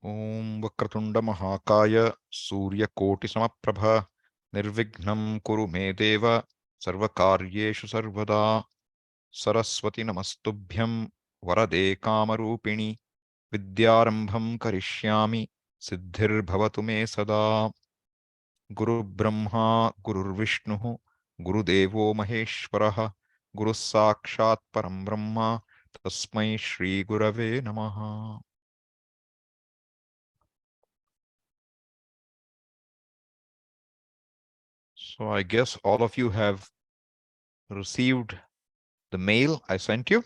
Om Vakratunda Mahakaya Surya Koti Samaprabha Nirvignam Kuru Me Deva Sarvakaryeshu Sarvada Saraswati Namastubhyam Varade Kamarupini Vidyarambham Karishyami Siddhir Bhavatu Me Sada Guru Brahma Gurur Vishnu Guru Devo Maheshwaraha Guru Sakshat Param Brahma Tasmai Shri Gurave Namaha. So I guess all of you have received the mail I sent you.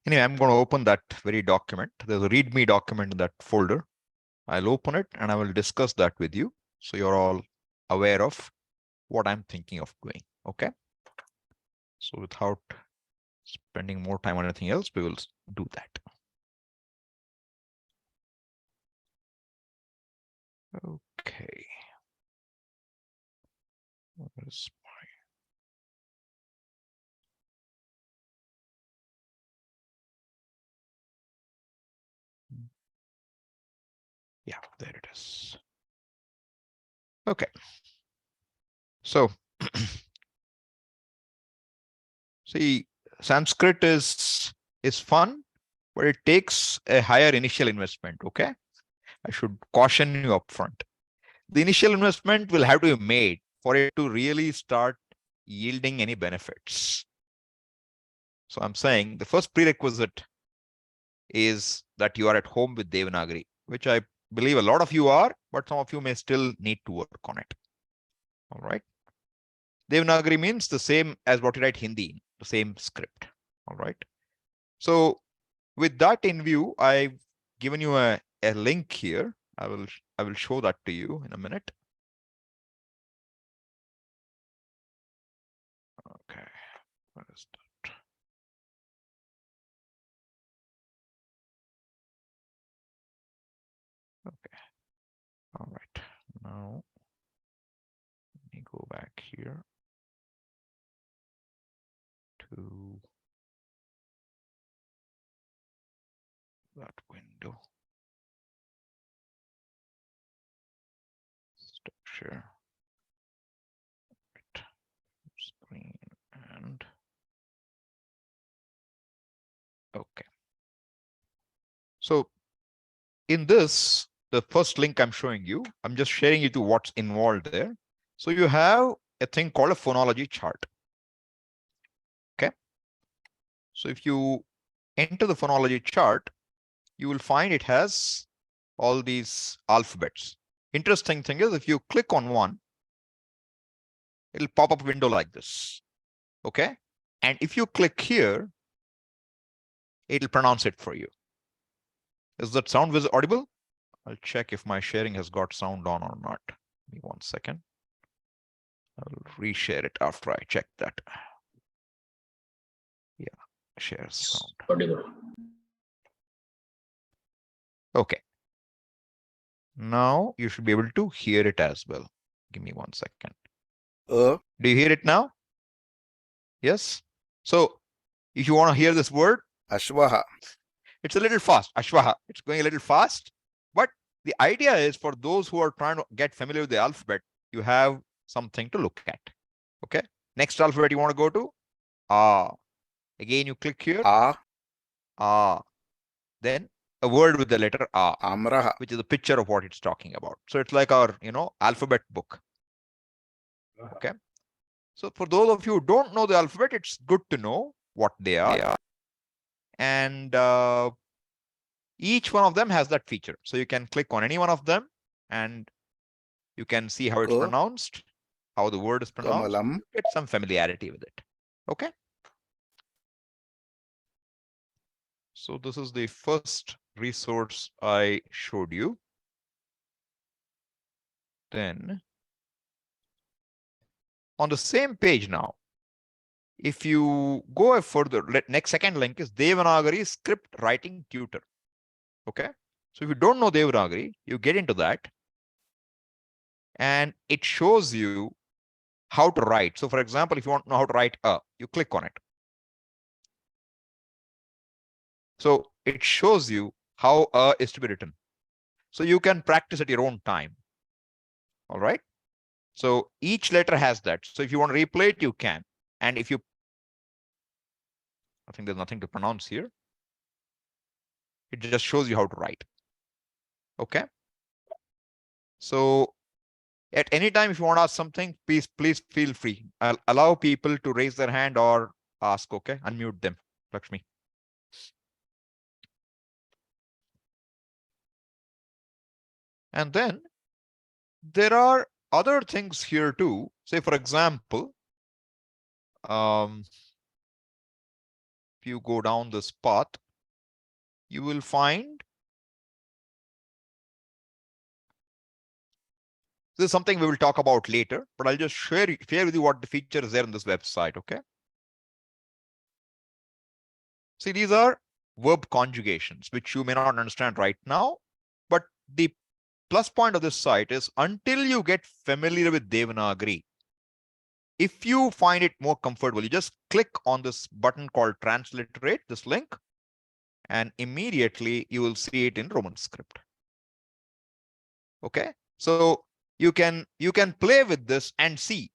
Anyway, I'm going to open that very document. There's a README document in that folder. I'll open it and I will discuss that with you, so you're all aware of what I'm thinking of doing. Okay. So without spending more time on anything else, we will do that. Okay. Where is yeah, there it is. Okay. So see, Sanskrit is fun, but it takes a higher initial investment. Okay. I should caution you up front. The initial investment will have to be made for it to really start yielding any benefits. So I'm saying the first prerequisite is that you are at home with Devanagari, which I believe a lot of you are, but some of you may still need to work on it. All right. Devanagari means the same as what you write Hindi, the same script. All right. So with that in view, I've given you a link here. I will show that to you in a minute. Okay. What is that? Okay. All right. Now let me go back here to that window. Stop share. Right. Screen and okay. So in this, the first link I'm showing you, I'm just sharing you to what's involved there. So you have a thing called a phonology chart. Okay. So if you enter the phonology chart, you will find it has all these alphabets. Interesting thing is, if you click on one, it'll pop up a window like this. Okay. And if you click here, it'll pronounce it for you. Is that sound audible? I'll check if my sharing has got sound on or not. Give me 1 second. I'll reshare it after I check that. Yeah, share sound. Audible. Okay. Now you should be able to hear it as well. Give me 1 second. Do you hear it now? Yes. So if you want to hear this word, Ashwaha. it's a little fast. Ashwaha. It's going a little fast. But the idea is, for those who are trying to get familiar with the alphabet, you have something to look at. Okay. Next alphabet you want to go to? Ah. Again, you click here. Ah. Then a word with the letter A, Amraha. which is a picture of what it's talking about. So it's like our, alphabet book. Okay. So for those of you who don't know the alphabet, it's good to know what they are. And each one of them has that feature. So you can click on any one of them and you can see how it's pronounced, how the word is pronounced, get some familiarity with it. Okay. So this is the first resource I showed you. Then on the same page now, if you go further, next second link is Devanagari script writing tutor. Okay. So if you don't know Devanagari, you get into that and it shows you how to write. So for example, if you want to know how to write you click on it. So it shows you how is to be written. So you can practice at your own time. All right. So each letter has that. So if you want to replay it, you can. And if you, I think there's nothing to pronounce here. It just shows you how to write. Okay. So at any time, if you want to ask something, please feel free. I'll allow people to raise their hand or ask. Okay. Unmute them. Lakshmi. And then there are other things here too. Say, for example, if you go down this path, you will find this is something we will talk about later, but I'll just share with you what the feature is there on this website. Okay. See, these are verb conjugations, which you may not understand right now, but the plus point of this site is until you get familiar with Devanagari, if you find it more comfortable, you just click on this button called transliterate, this link, and immediately you will see it in Roman script. Okay. So you can play with this and see,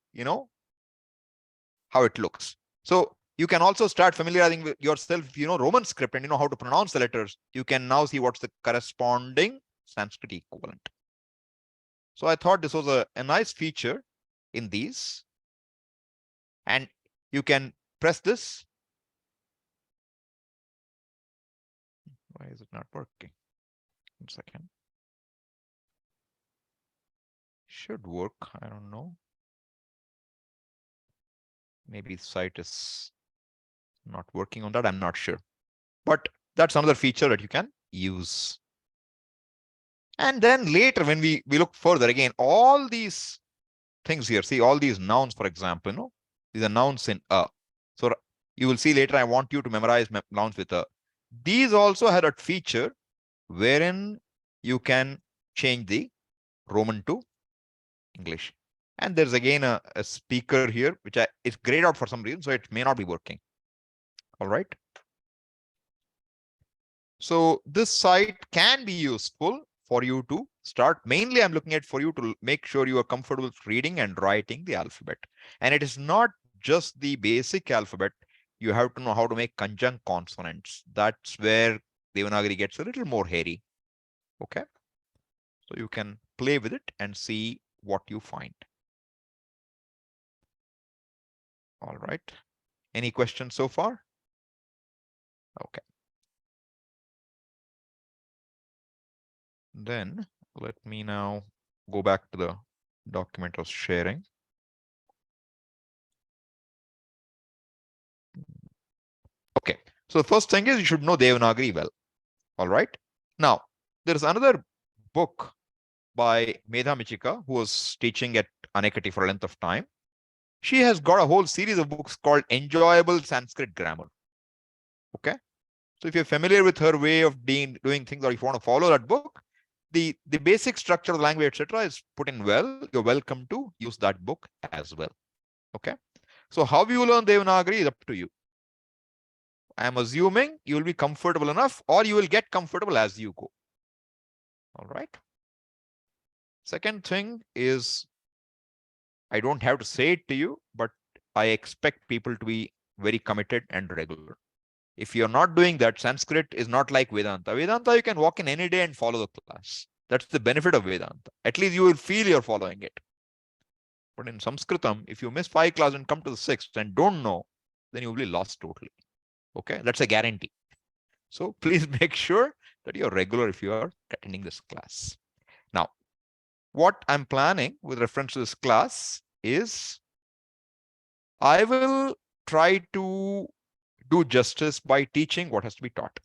how it looks. So you can also start familiarizing with yourself, Roman script and you know how to pronounce the letters. You can now see what's the corresponding Sanskrit equivalent. So I thought this was a nice feature in these. And you can press this. Why is it not working? 1 second. Should work. I don't know. Maybe the site is not working on that. I'm not sure. But that's another feature that you can use. And then later, when we look further, again, all these things here, see all these nouns, for example, these are nouns in a. So you will see later, I want you to memorize nouns with a. These also had a feature wherein you can change the Roman to English. And there's again a speaker here, which is grayed out for some reason, so it may not be working. All right. So this site can be useful for you to start. Mainly, I'm looking at for you to make sure you are comfortable with reading and writing the alphabet. And it is not just the basic alphabet. You have to know how to make conjunct consonants. That's where Devanagari gets a little more hairy. Okay. So you can play with it and see what you find. All right. Any questions so far? Okay. Then let me now go back to the document I was sharing. Okay. So the first thing is you should know Devanagari well. All right. Now, there's another book by Medha Michika, who was teaching at Anekati for a length of time. She has got a whole series of books called Enjoyable Sanskrit Grammar. Okay. So if you're familiar with her way of doing things, or if you want to follow that book, the basic structure of the language, etc., is put in well. You're welcome to use that book as well. Okay. So how you learn Devanagari is up to you. I'm assuming you will be comfortable enough, or you will get comfortable as you go. All right. Second thing is, I don't have to say it to you, but I expect people to be very committed and regular. If you're not doing that, Sanskrit is not like Vedanta. Vedanta, you can walk in any day and follow the class. That's the benefit of Vedanta. At least you will feel you're following it. But in Sanskritam, if you miss 5 classes and come to the 6th and don't know, then you will be lost totally. Okay, that's a guarantee. So please make sure that you're regular if you are attending this class. Now, what I'm planning with reference to this class is I will try to do justice by teaching what has to be taught.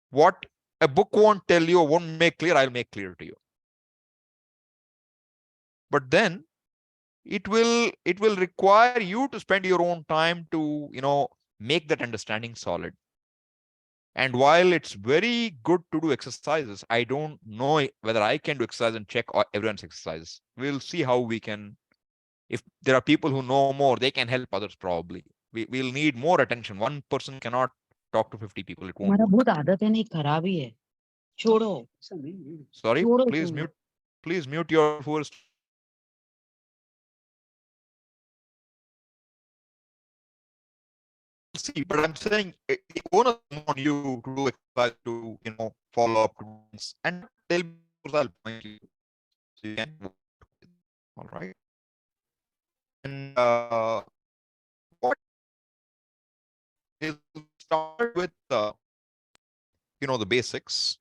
What a book won't tell you or won't make clear, I'll make clear to you. But then it will require you to spend your own time to, make that understanding solid. And while it's very good to do exercises, I don't know whether I can do exercise and check everyone's exercise. We'll see how we can. If there are people who know more, they can help others probably. We'll need more attention. One person cannot talk to 50 people. It won't हमारा work. बहुत आदत है नहीं खराब ही है छोड़ो Sorry, छोड़ो please छोड़ो mute yourself who is see, but I'm saying the onus is on you to do exercise, to follow up to things, and they'll I'll point you so you can work with. All right. And what is start with the basics.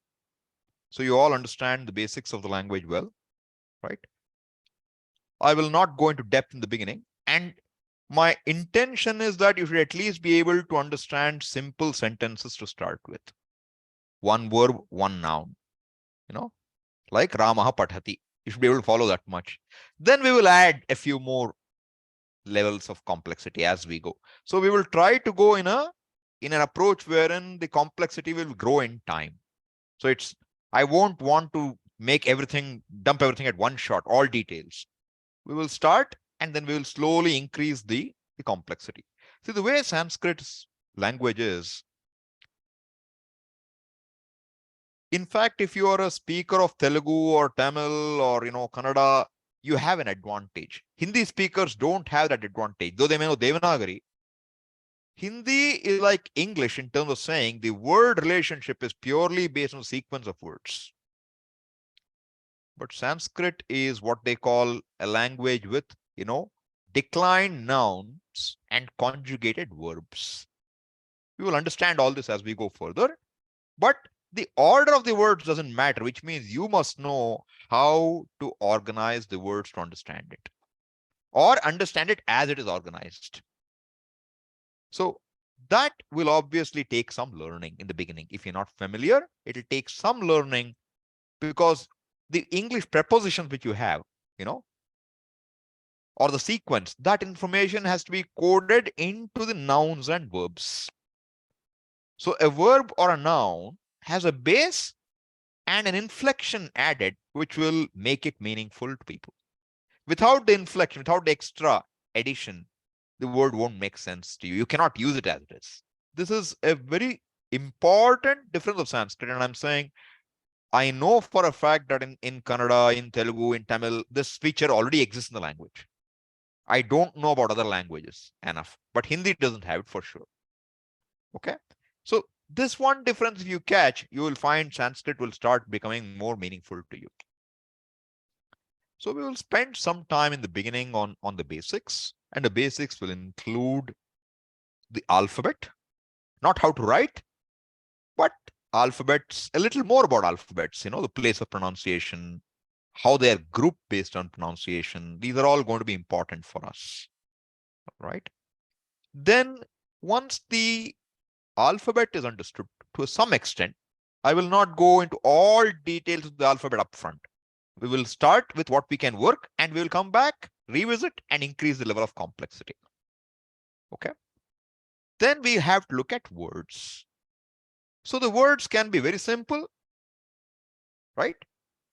So you all understand the basics of the language well, right? I will not go into depth in the beginning. And my intention is that you should at least be able to understand simple sentences to start with. One verb, one noun, like Ramaha Pathati. You should be able to follow that much. Then we will add a few more levels of complexity as we go. So we will try to go in an approach wherein the complexity will grow in time. So I won't want to dump everything at one shot, all details. We will start and then we will slowly increase the complexity. See, the way Sanskrit's language is, in fact, if you are a speaker of Telugu or Tamil or Kannada, you have an advantage. Hindi speakers don't have that advantage. Though they may know Devanagari, Hindi is like English in terms of saying the word relationship is purely based on sequence of words. But Sanskrit is what they call a language with, declined nouns and conjugated verbs. We will understand all this as we go further. But the order of the words doesn't matter, which means you must know how to organize the words to understand it, or understand it as it is organized. So that will obviously take some learning in the beginning. If you're not familiar, it'll take some learning because the English prepositions which you have, or the sequence, that information has to be coded into the nouns and verbs. So a verb or a noun has a base and an inflection added, which will make it meaningful to people. Without the inflection, without the extra addition, the word won't make sense to you. You cannot use it as it is. This is a very important difference of Sanskrit. And I'm saying, I know for a fact that in Kannada, in Telugu, in Tamil, this feature already exists in the language. I don't know about other languages enough, but Hindi doesn't have it for sure. Okay. So this one difference, if you catch, you will find Sanskrit will start becoming more meaningful to you. So we will spend some time in the beginning on the basics, and the basics will include the alphabet, not how to write, but alphabets, a little more about alphabets, the place of pronunciation, how they are grouped based on pronunciation. These are all going to be important for us, right? Then once the alphabet is understood to some extent, I will not go into all details of the alphabet up front. We will start with what we can work and we will come back, revisit and increase the level of complexity. Okay. Then we have to look at words. So the words can be very simple, right,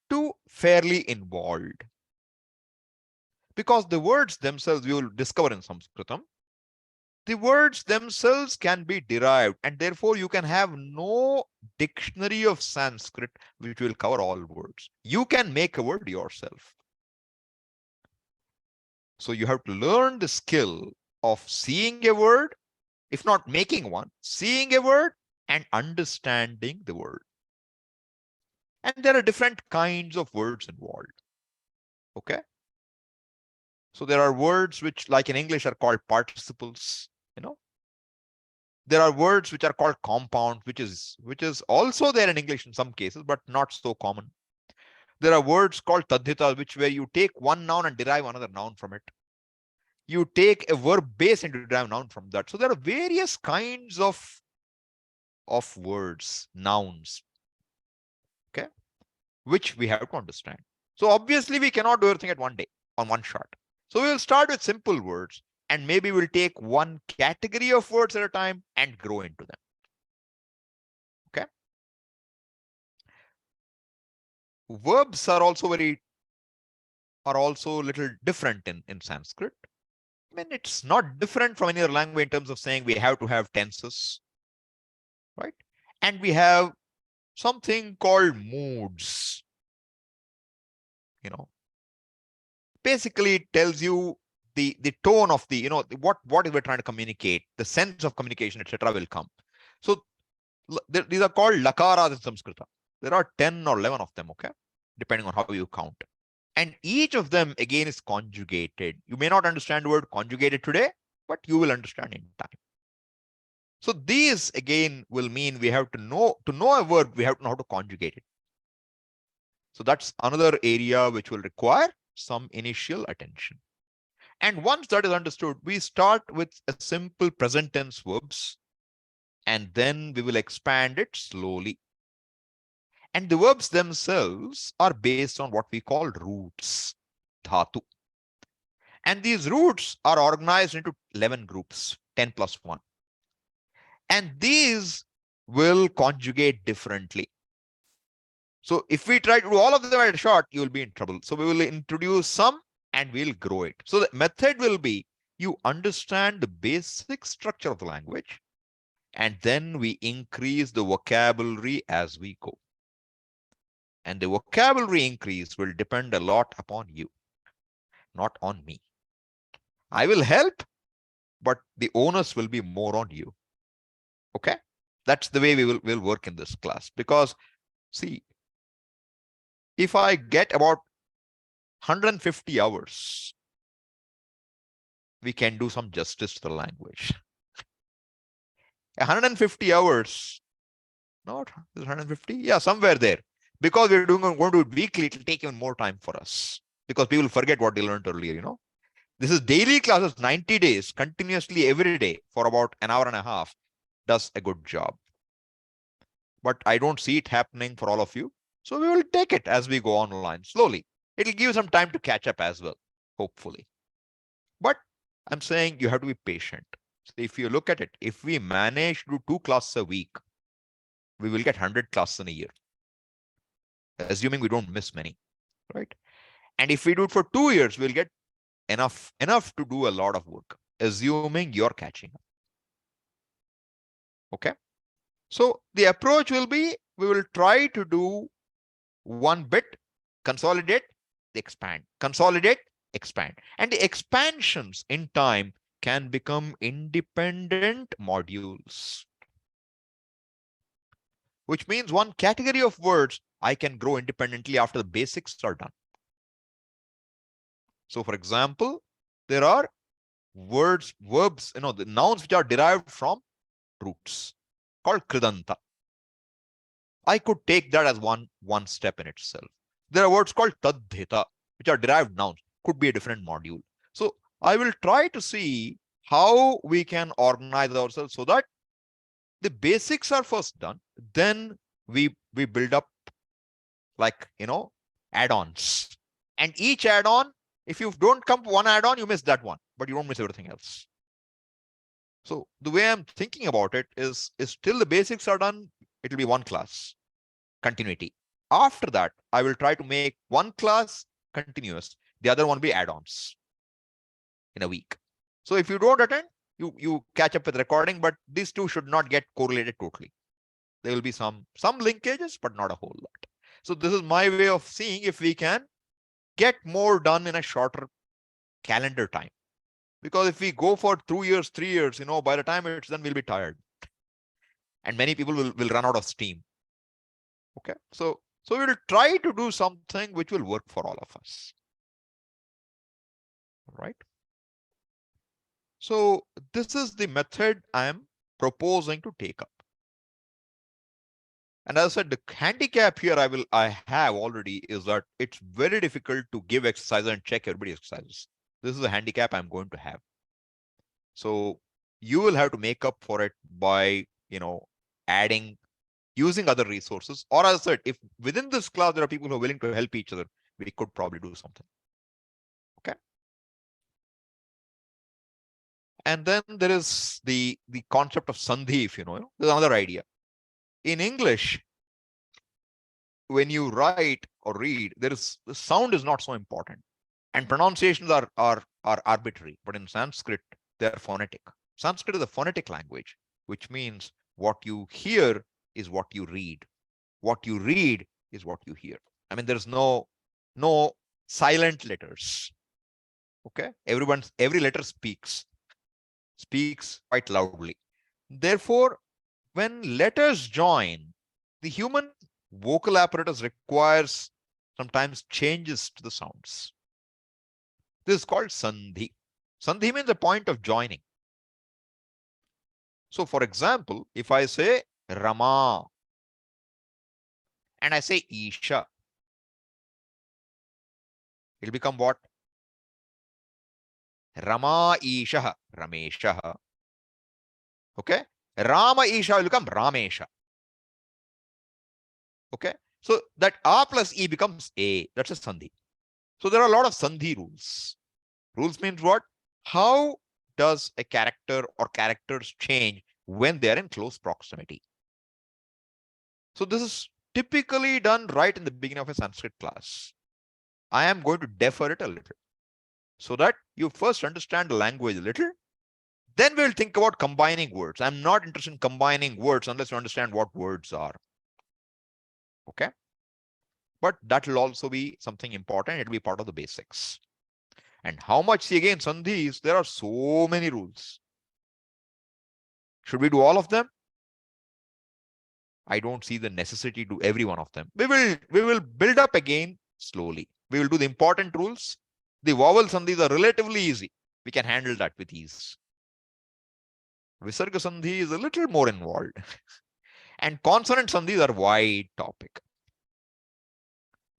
to fairly involved. Because the words themselves, we will discover in Sanskritam, the words themselves can be derived, and therefore you can have no dictionary of Sanskrit which will cover all words. You can make a word yourself. So you have to learn the skill of seeing a word, if not making one, seeing a word and understanding the word. And there are different kinds of words involved. Okay. So there are words which, like in English, are called participles. There are words which are called compound, which is also there in English in some cases, but not so common. There are words called tadhita, where you take one noun and derive another noun from it. You take a verb base and derive a noun from that. So there are various kinds of words, nouns, okay, which we have to understand. So obviously we cannot do everything at one day on one shot. So we will start with simple words and maybe we'll take one category of words at a time and grow into them. Okay. Verbs are also a little different in Sanskrit. I mean, it's not different from any other language in terms of saying we have to have tenses. right? And we have something called moods. Basically it tells you the tone of the, what we're trying to communicate, the sense of communication, etc. will come. So these are called lakaras in Sanskrit. There are 10 or 11 of them, okay, depending on how you count. And each of them again is conjugated. You may not understand the word conjugated today, but you will understand in time. So these again will mean we have to know a verb, we have to know how to conjugate it. So that's another area which will require some initial attention. And once that is understood, we start with a simple present tense verbs, and then we will expand it slowly. And the verbs themselves are based on what we call roots, dhatu. And these roots are organized into 11 groups, 10 plus 1. And these will conjugate differently. So if we try to do all of them at a shot, you will be in trouble. So we will introduce some and we'll grow it. So the method will be you understand the basic structure of the language, and then we increase the vocabulary as we go. And the vocabulary increase will depend a lot upon you, not on me. I will help, but the onus will be more on you. Okay? That's the way we'll work in this class. Because, see, if I get about 150 hours, we can do some justice to the language. 150 hours, not 150, yeah, somewhere there. Because we're going to do it weekly, it will take even more time for us. Because people forget what they learned earlier. This is daily classes, 90 days, continuously every day for about an hour and a half, does a good job. But I don't see it happening for all of you. So we will take it as we go online slowly. It'll give you some time to catch up as well, hopefully. But I'm saying you have to be patient. So if you look at it, if we manage to do 2 classes a week, we will get 100 classes in a year, assuming we don't miss many, right? And if we do it for 2 years, we'll get enough to do a lot of work, assuming you're catching up. Okay? So the approach will be, we will try to do one bit, consolidate, expand, consolidate, expand. And the expansions in time can become independent modules, which means one category of words I can grow independently after the basics are done. So for example, there are verbs, the nouns which are derived from roots called kridanta. I could take that as one step in itself. There are words called tadhita, which are derived nouns, could be a different module. So I will try to see how we can organize ourselves so that the basics are first done, then we build up like, add-ons. And each add-on, if you don't come to one add-on, you miss that one, but you don't miss everything else. So the way I'm thinking about it is till the basics are done, it'll be one class, continuity. After that, I will try to make one class continuous. The other one will be add-ons in a week. So if you don't attend, you catch up with recording, but these two should not get correlated totally. There will be some linkages, but not a whole lot. So this is my way of seeing if we can get more done in a shorter calendar time. Because if we go for 2 years, 3 years, by the time it's done, we'll be tired. And many people will run out of steam. Okay. So we will try to do something which will work for all of us. Right. So this is the method I am proposing to take up. And as I said, the handicap here I have already is that it's very difficult to give exercises and check everybody's exercises. This is a handicap I'm going to have. So you will have to make up for it by, using other resources. Or as I said, if within this class there are people who are willing to help each other, we could probably do something. Okay. And then there is the concept of Sandhi, if you know. There's another idea. In English, when you write or read, the sound is not so important. And pronunciations are arbitrary. But in Sanskrit, they're phonetic. Sanskrit is a phonetic language, which means What you hear is what you read. What you read is what you hear. I mean, there's no silent letters. Okay, every letter speaks quite loudly. Therefore, when letters join, the human vocal apparatus requires sometimes changes to the sounds. This is called Sandhi. Sandhi means a point of joining. So, for example, if I say Rama and I say Isha, it'll become what? Rama Isha, Ramesha. Okay? Rama Isha will become Ramesha. Okay? So that A plus E becomes A. That's a Sandhi. So there are a lot of Sandhi rules. Rules means what? How does a character or characters change when they are in close proximity? So this is typically done right in the beginning of a Sanskrit class. I am going to defer it a little so that you first understand the language a little. Then we'll think about combining words. I'm not interested in combining words unless you understand what words are. Okay? But that will also be something important. It will be part of the basics. And how much, see again, Sandhis, there are so many rules. Should we do all of them? I don't see the necessity to every one of them. We will build up again slowly. We will do the important rules. The vowel Sandhis are relatively easy. We can handle that with ease. Visarga Sandhi is a little more involved. And consonant Sandhis are wide topic.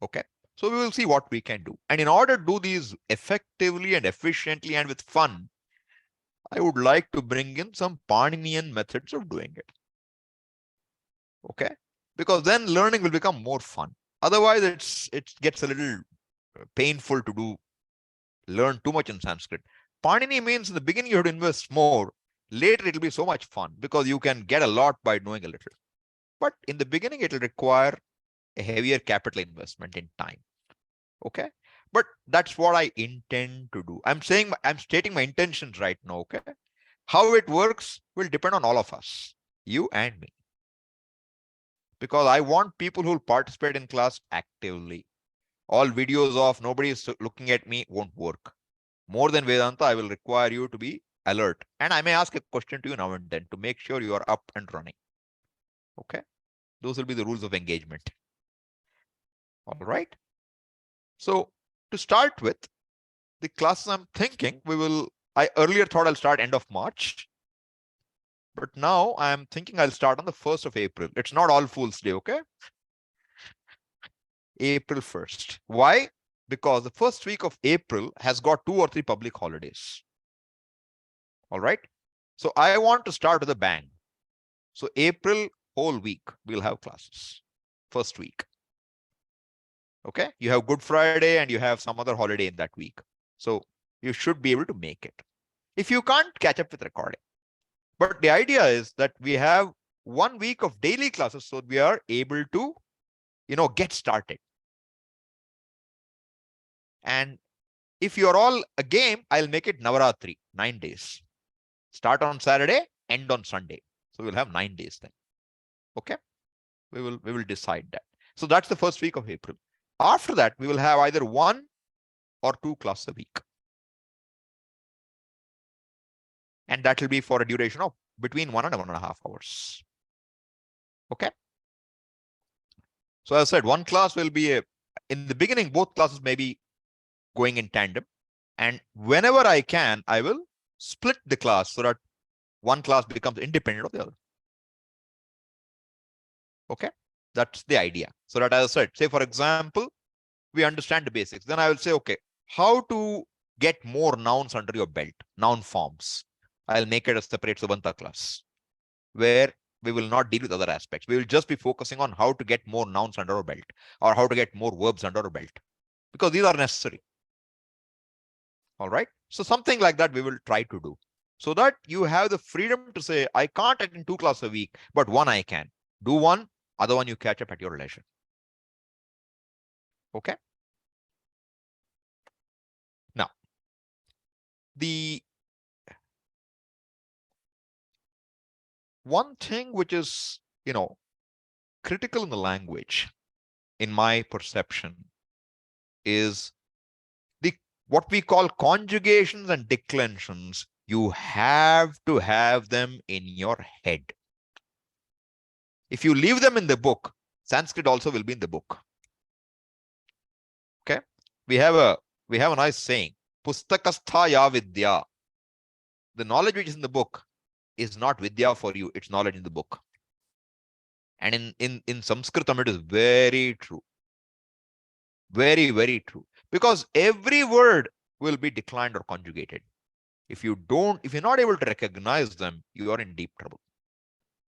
Okay. So we will see what we can do. And in order to do these effectively and efficiently and with fun, I would like to bring in some Paninian methods of doing it. Okay. Because then learning will become more fun. Otherwise, it gets a little painful to learn too much in Sanskrit. Panini means in the beginning you have to invest more. Later it'll be so much fun because you can get a lot by knowing a little. But in the beginning, it will require a heavier capital investment in time. Okay. But that's what I intend to do. I'm stating my intentions right now. Okay. How it works will depend on all of us, you and me. Because I want people who will participate in class actively. All videos of nobody is looking at me won't work. More than Vedanta, I will require you to be alert. And I may ask a question to you now and then to make sure you are up and running. Okay. Those will be the rules of engagement. All right. So to start with, the classes I'm thinking, I earlier thought I'll start end of March. But now I'm thinking I'll start on the 1st of April. It's not All Fool's Day, okay? April 1st. Why? Because the first week of April has got 2 or 3 public holidays. All right. So I want to start with a bang. So April whole week, we'll have classes. First week. Okay. You have Good Friday and you have some other holiday in that week. So you should be able to make it. If you can't, catch up with recording. But the idea is that we have 1 week of daily classes so we are able to, get started. And if you're all a game, I'll make it Navaratri, 9 days. Start on Saturday, end on Sunday. So we'll have 9 days then. Okay. We will decide that. So that's the first week of April. After that, we will have either 1 or 2 classes a week. And that will be for a duration of between 1 and 1.5 hours. Okay. So as I said, one class will be in the beginning, both classes may be going in tandem. And whenever I can, I will split the class so that one class becomes independent of the other. Okay. That's the idea. So that, as I said, say, for example, we understand the basics. Then I will say, okay, how to get more nouns under your belt, noun forms. I'll make it a separate Subanta class where we will not deal with other aspects. We will just be focusing on how to get more nouns under our belt or how to get more verbs under our belt because these are necessary. All right. So something like that we will try to do so that you have the freedom to say, I can't attend 2 classes a week, but 1 I can. Do 1, other one you catch up at your leisure. Okay. Now, the one thing which is, critical in the language, in my perception, is the what we call conjugations and declensions. You have to have them in your head. If you leave them in the book, Sanskrit also will be in the book. Okay, we have a nice saying, pustakastha ya vidya. The knowledge which is in the book is not vidya for you, it's knowledge in the book. And in Sanskritam, it is very true. Very, very true. Because every word will be declined or conjugated. If you're not able to recognize them, you are in deep trouble.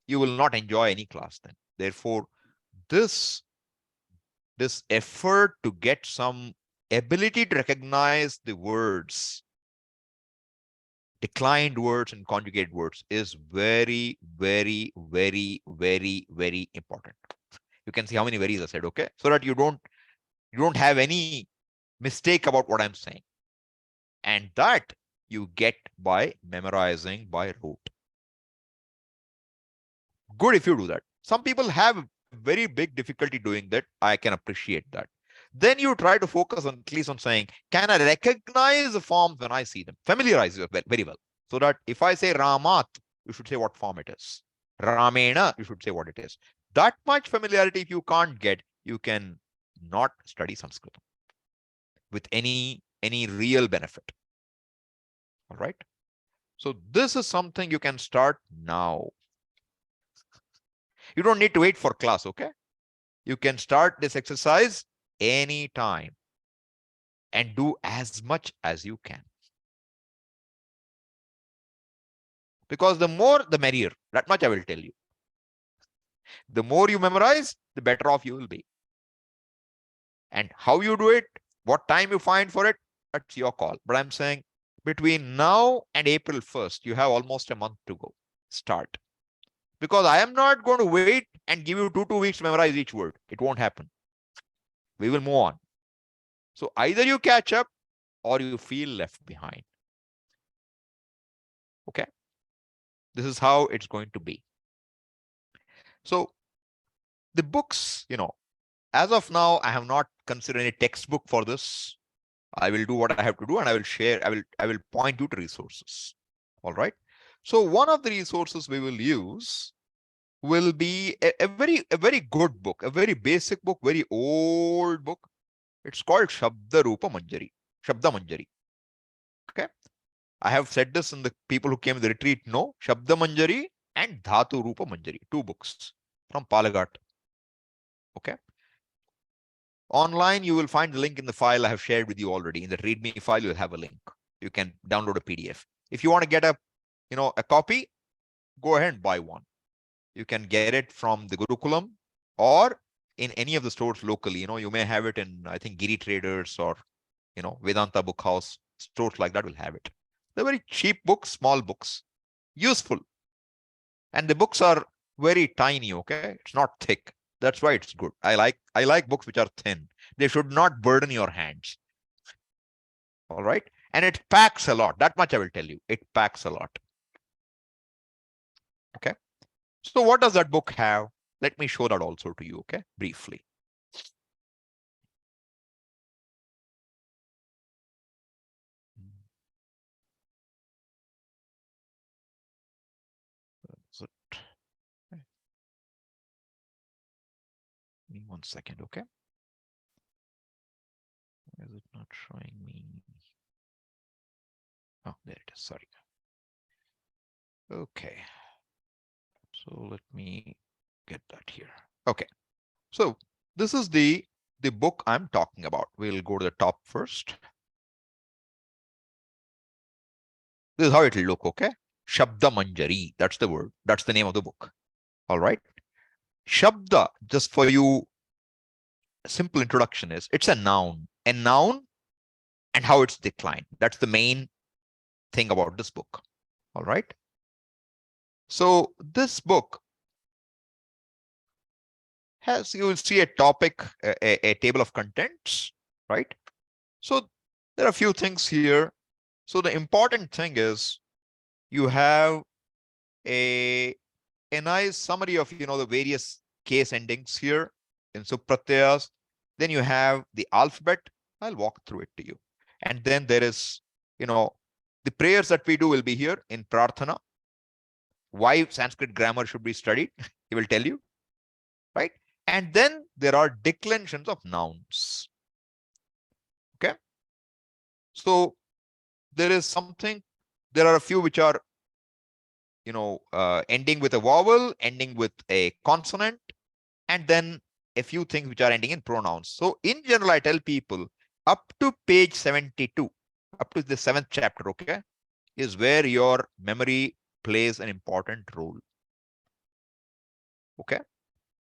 You will not enjoy any class then. Therefore, this effort to get some ability to recognize the words, declined words and conjugate words, is very, very, very, very, very important. You can see how many varies I said, okay? So that you don't have any mistake about what I'm saying. And that you get by memorizing by rote. Good if you do that. Some people have very big difficulty doing that. I can appreciate that. Then you try to focus on at least on saying, can I recognize the forms when I see them? Familiarize yourself very well. So that if I say Ramat, you should say what form it is. Ramena, you should say what it is. That much familiarity, if you can't get, you can not study Sanskrit with any real benefit. All right. So this is something you can start now. You don't need to wait for class, okay? You can start this exercise anytime and do as much as you can. Because the more, the merrier. That much I will tell you. The more you memorize, the better off you will be. And how you do it, what time you find for it, that's your call. But I'm saying between now and April 1st, you have almost a month to go. Start. Because I am not going to wait and give you two weeks to memorize each word. It won't happen. We will move on. So either you catch up or you feel left behind. Okay. This is how it's going to be. So the books, as of now, I have not considered any textbook for this. I will do what I have to do and I will share, I will point you to resources. All right. So one of the resources we will use will be a very good book, a very basic book, very old book. It's called Shabda Rupa Manjari. Shabda Manjari. Okay. I have said this, and the people who came to the retreat know Shabda Manjari and Dhatu Rupa Manjari, two books from Palagat. Okay. Online, you will find the link in the file I have shared with you already. In the README file, you'll have a link. You can download a PDF. If you want to get a copy, go ahead and buy one. You can get it from the Gurukulam or in any of the stores locally. You may have it in, I think, Giri Traders or, Vedanta Book House. Stores like that will have it. They're very cheap books, small books, useful. And the books are very tiny, okay? It's not thick. That's why it's good. I like books which are thin. They should not burden your hands. All right? And it packs a lot. That much I will tell you. It packs a lot. Okay? So what does that book have? Let me show that also to you, okay? Briefly. Give me 1 second, okay? Why is it not showing me? Oh, there it is. Sorry. Okay. So let me get that here. Okay. So this is the book I'm talking about. We'll go to the top first. This is how it will look, okay? Shabda Manjari. That's the word. That's the name of the book. All right. Shabda, just for you, a simple introduction is it's a noun. A noun and how it's declined. That's the main thing about this book. All right. So this book has, you will see a topic, a table of contents, right? So there are a few things here. So the important thing is you have a a nice summary of, the various case endings here in supratyas. Then you have the alphabet. I'll walk through it to you. And then there is, the prayers that we do will be here in prarthana. Why Sanskrit grammar should be studied, he will tell you, right? And then there are declensions of nouns. Okay. So there is something, there are a few which are, ending with a vowel, ending with a consonant, and then a few things which are ending in pronouns. So in general, I tell people up to page 72, up to the 7th chapter, okay, is where your memory plays an important role. Okay.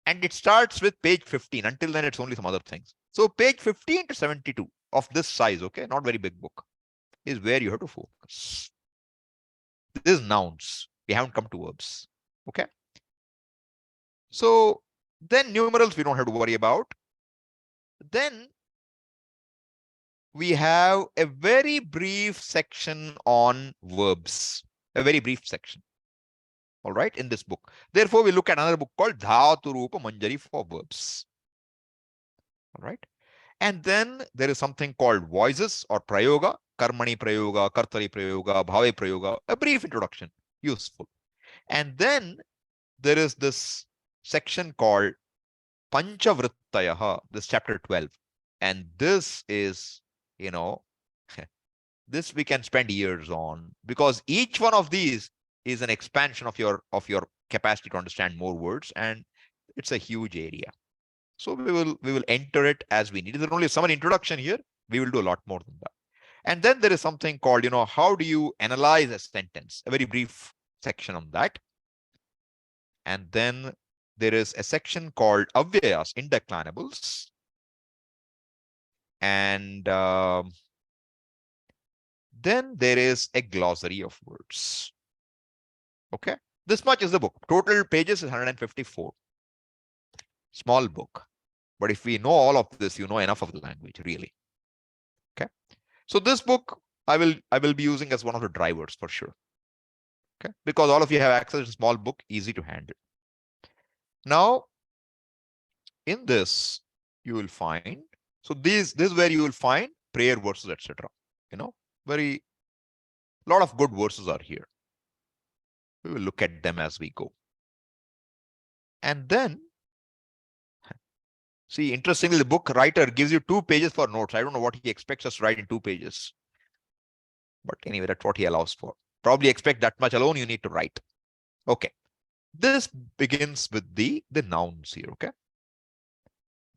And it starts with page 15. Until then, it's only some other things. So page 15 to 72 of this size, okay, not very big book, is where you have to focus. This is nouns. We haven't come to verbs. Okay. So then numerals we don't have to worry about. Then we have a very brief section on verbs, a very brief section. All right, in this book. Therefore, we look at another book called Dhatu Rupa Manjari for verbs. All right. And then there is something called voices or prayoga, karmani prayoga, kartari prayoga, bhave prayoga, a brief introduction, useful. And then there is this section called Panchavrittayaha, this chapter 12. And this is, this we can spend years on, because each one of these is an expansion of your capacity to understand more words, and it's a huge area. So we will enter it as we need. There's only some introduction here. We will do a lot more than that. And then there is something called, how do you analyze a sentence? A very brief section on that. And then there is a section called avyayas, indeclinables. And then there is a glossary of words. Okay. This much is the book. Total pages is 154. Small book. But if we know all of this, you know enough of the language, really. Okay. So this book I will be using as one of the drivers for sure. Okay. Because all of you have access to a small book, easy to handle. Now, in this, you will find, so this is where you will find prayer verses, etc. Very lot of good verses are here. We will look at them as we go. And then, see, interestingly, the book writer gives you 2 pages for notes. I don't know what he expects us to write in 2 pages. But anyway, that's what he allows for. Probably expect that much alone you need to write. Okay. This begins with the nouns here, okay?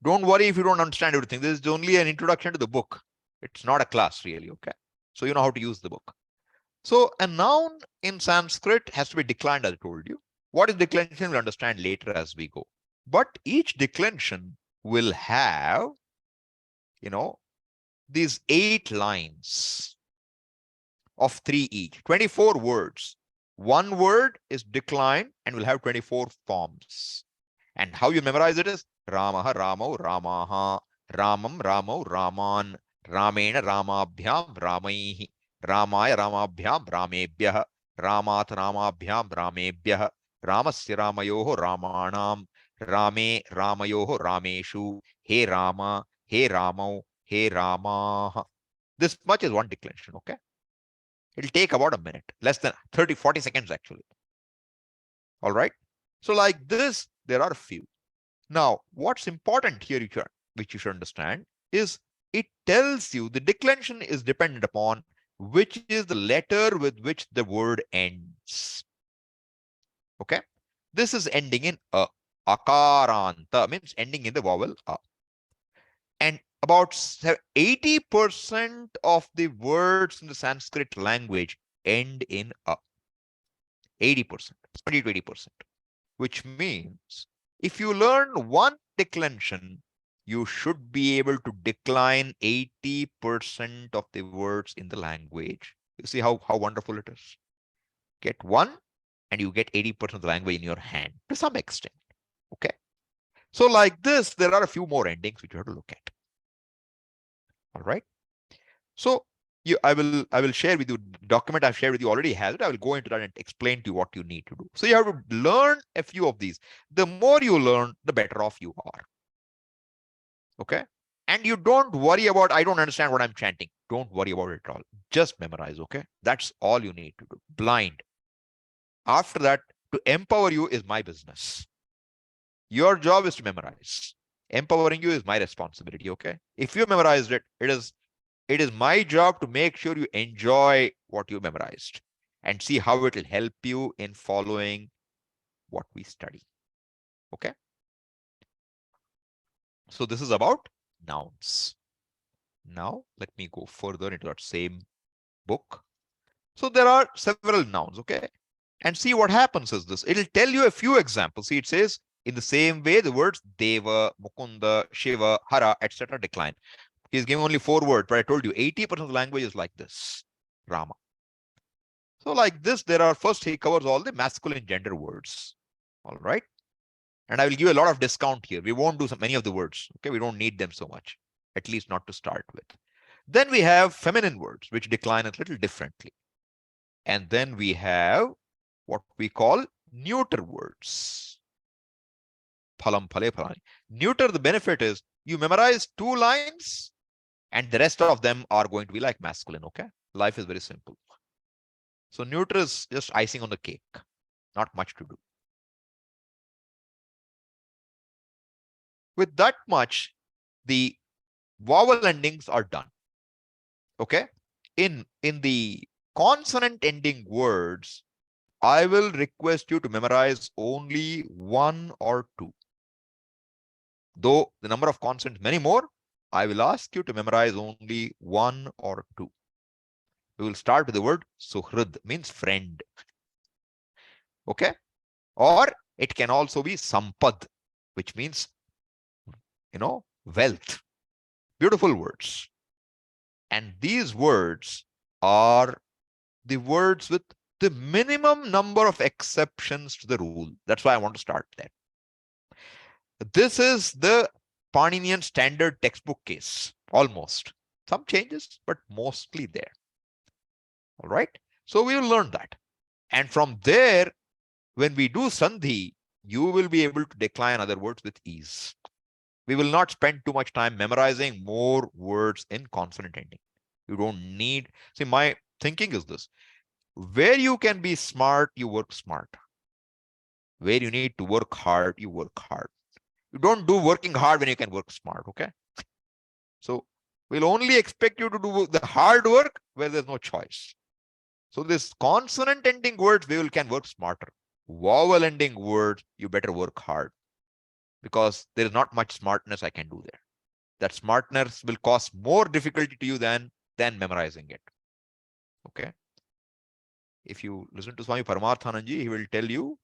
Don't worry if you don't understand everything. This is only an introduction to the book. It's not a class, really, okay? So you know how to use the book. So a noun in Sanskrit has to be declined, as I told you. What is declension, we'll understand later as we go. But each declension will have, these 8 lines of 3 each, 24 words. One word is declined and will have 24 forms. And how you memorize it is Ramaha, Ramo, Ramaha, Ramam, Ramo, Raman, Ramena, Ramabhyam, Ramaihi, Ramaya, Ramabhyam, Ramebhyah, Ramat, Ramabhyam, Ramebhyah, Ramasya, Ramayoho, Ramanam, Rame, Ramayoho, Rameshu, He Rama, He Ramo, He Rama. This much is one declension, okay? It'll take about a minute, less than 30, 40 seconds actually. All right. So like this, there are a few. Now, what's important here, which you should understand, is it tells you the declension is dependent upon which is the letter with which the word ends. Okay. This is ending in a. Akaranta means ending in the vowel a. And about 80% of the words in the Sanskrit language end in a. 80%, 70 to 80%, which means if you learn one declension, you should be able to decline 80% of the words in the language. You see how wonderful it is. Get one and you get 80% of the language in your hand to some extent. Okay. So like this, there are a few more endings which you have to look at. All right. So I will share with you document I've shared with you already has it. I will go into that and explain to you what you need to do. So you have to learn a few of these. The more you learn, the better off you are. Okay. And you don't worry about, I don't understand what I'm chanting. Don't worry about it at all. Just memorize. Okay. That's all you need to do. Blind. After that, to empower you is my business. Your job is to memorize. Empowering you is my responsibility. Okay. If you memorized it, it is my job to make sure you enjoy what you memorized and see how it will help you in following what we study. Okay. So this is about nouns. Now let me go further into that same book. So there are several nouns. Okay. And see what happens is this. It'll tell you a few examples. See, it says in the same way the words Deva, Mukunda, Shiva, Hara, etc. decline. He's giving only 4 words, but I told you 80% of the language is like this. Rama. So like this, there are first he covers all the masculine gender words. All right. And I will give a lot of discount here. We won't do many of the words. Okay. We don't need them so much, at least not to start with. Then we have feminine words, which decline a little differently. And then we have what we call neuter words. Phalam, phale, phalani. Neuter, the benefit is you memorize 2 lines and the rest of them are going to be like masculine. Okay. Life is very simple. So neuter is just icing on the cake. Not much to do. With that much, the vowel endings are done. Okay. In the consonant ending words, I will request you to memorize only 1 or 2. Though the number of consonants many more, I will ask you to memorize only 1 or 2. We will start with the word suhrud, means friend. Okay. Or it can also be sampad, which means, wealth. Beautiful words. And these words are the words with the minimum number of exceptions to the rule. That's why I want to start there. This is the Paninian standard textbook case, almost. Some changes, but mostly there. All right. So we will learn that. And from there, when we do Sandhi, you will be able to decline other words with ease. We will not spend too much time memorizing more words in consonant ending. You don't need, see, my thinking is this. Where you can be smart, you work smart. Where you need to work hard, you work hard. You don't do working hard when you can work smart, okay? So we'll only expect you to do the hard work where there's no choice. So this consonant ending words, we can work smarter. Vowel ending words, you better work hard because there is not much smartness I can do there. That smartness will cause more difficulty to you than memorizing it. Okay. If you listen to Swami Paramarthananji, he will tell you,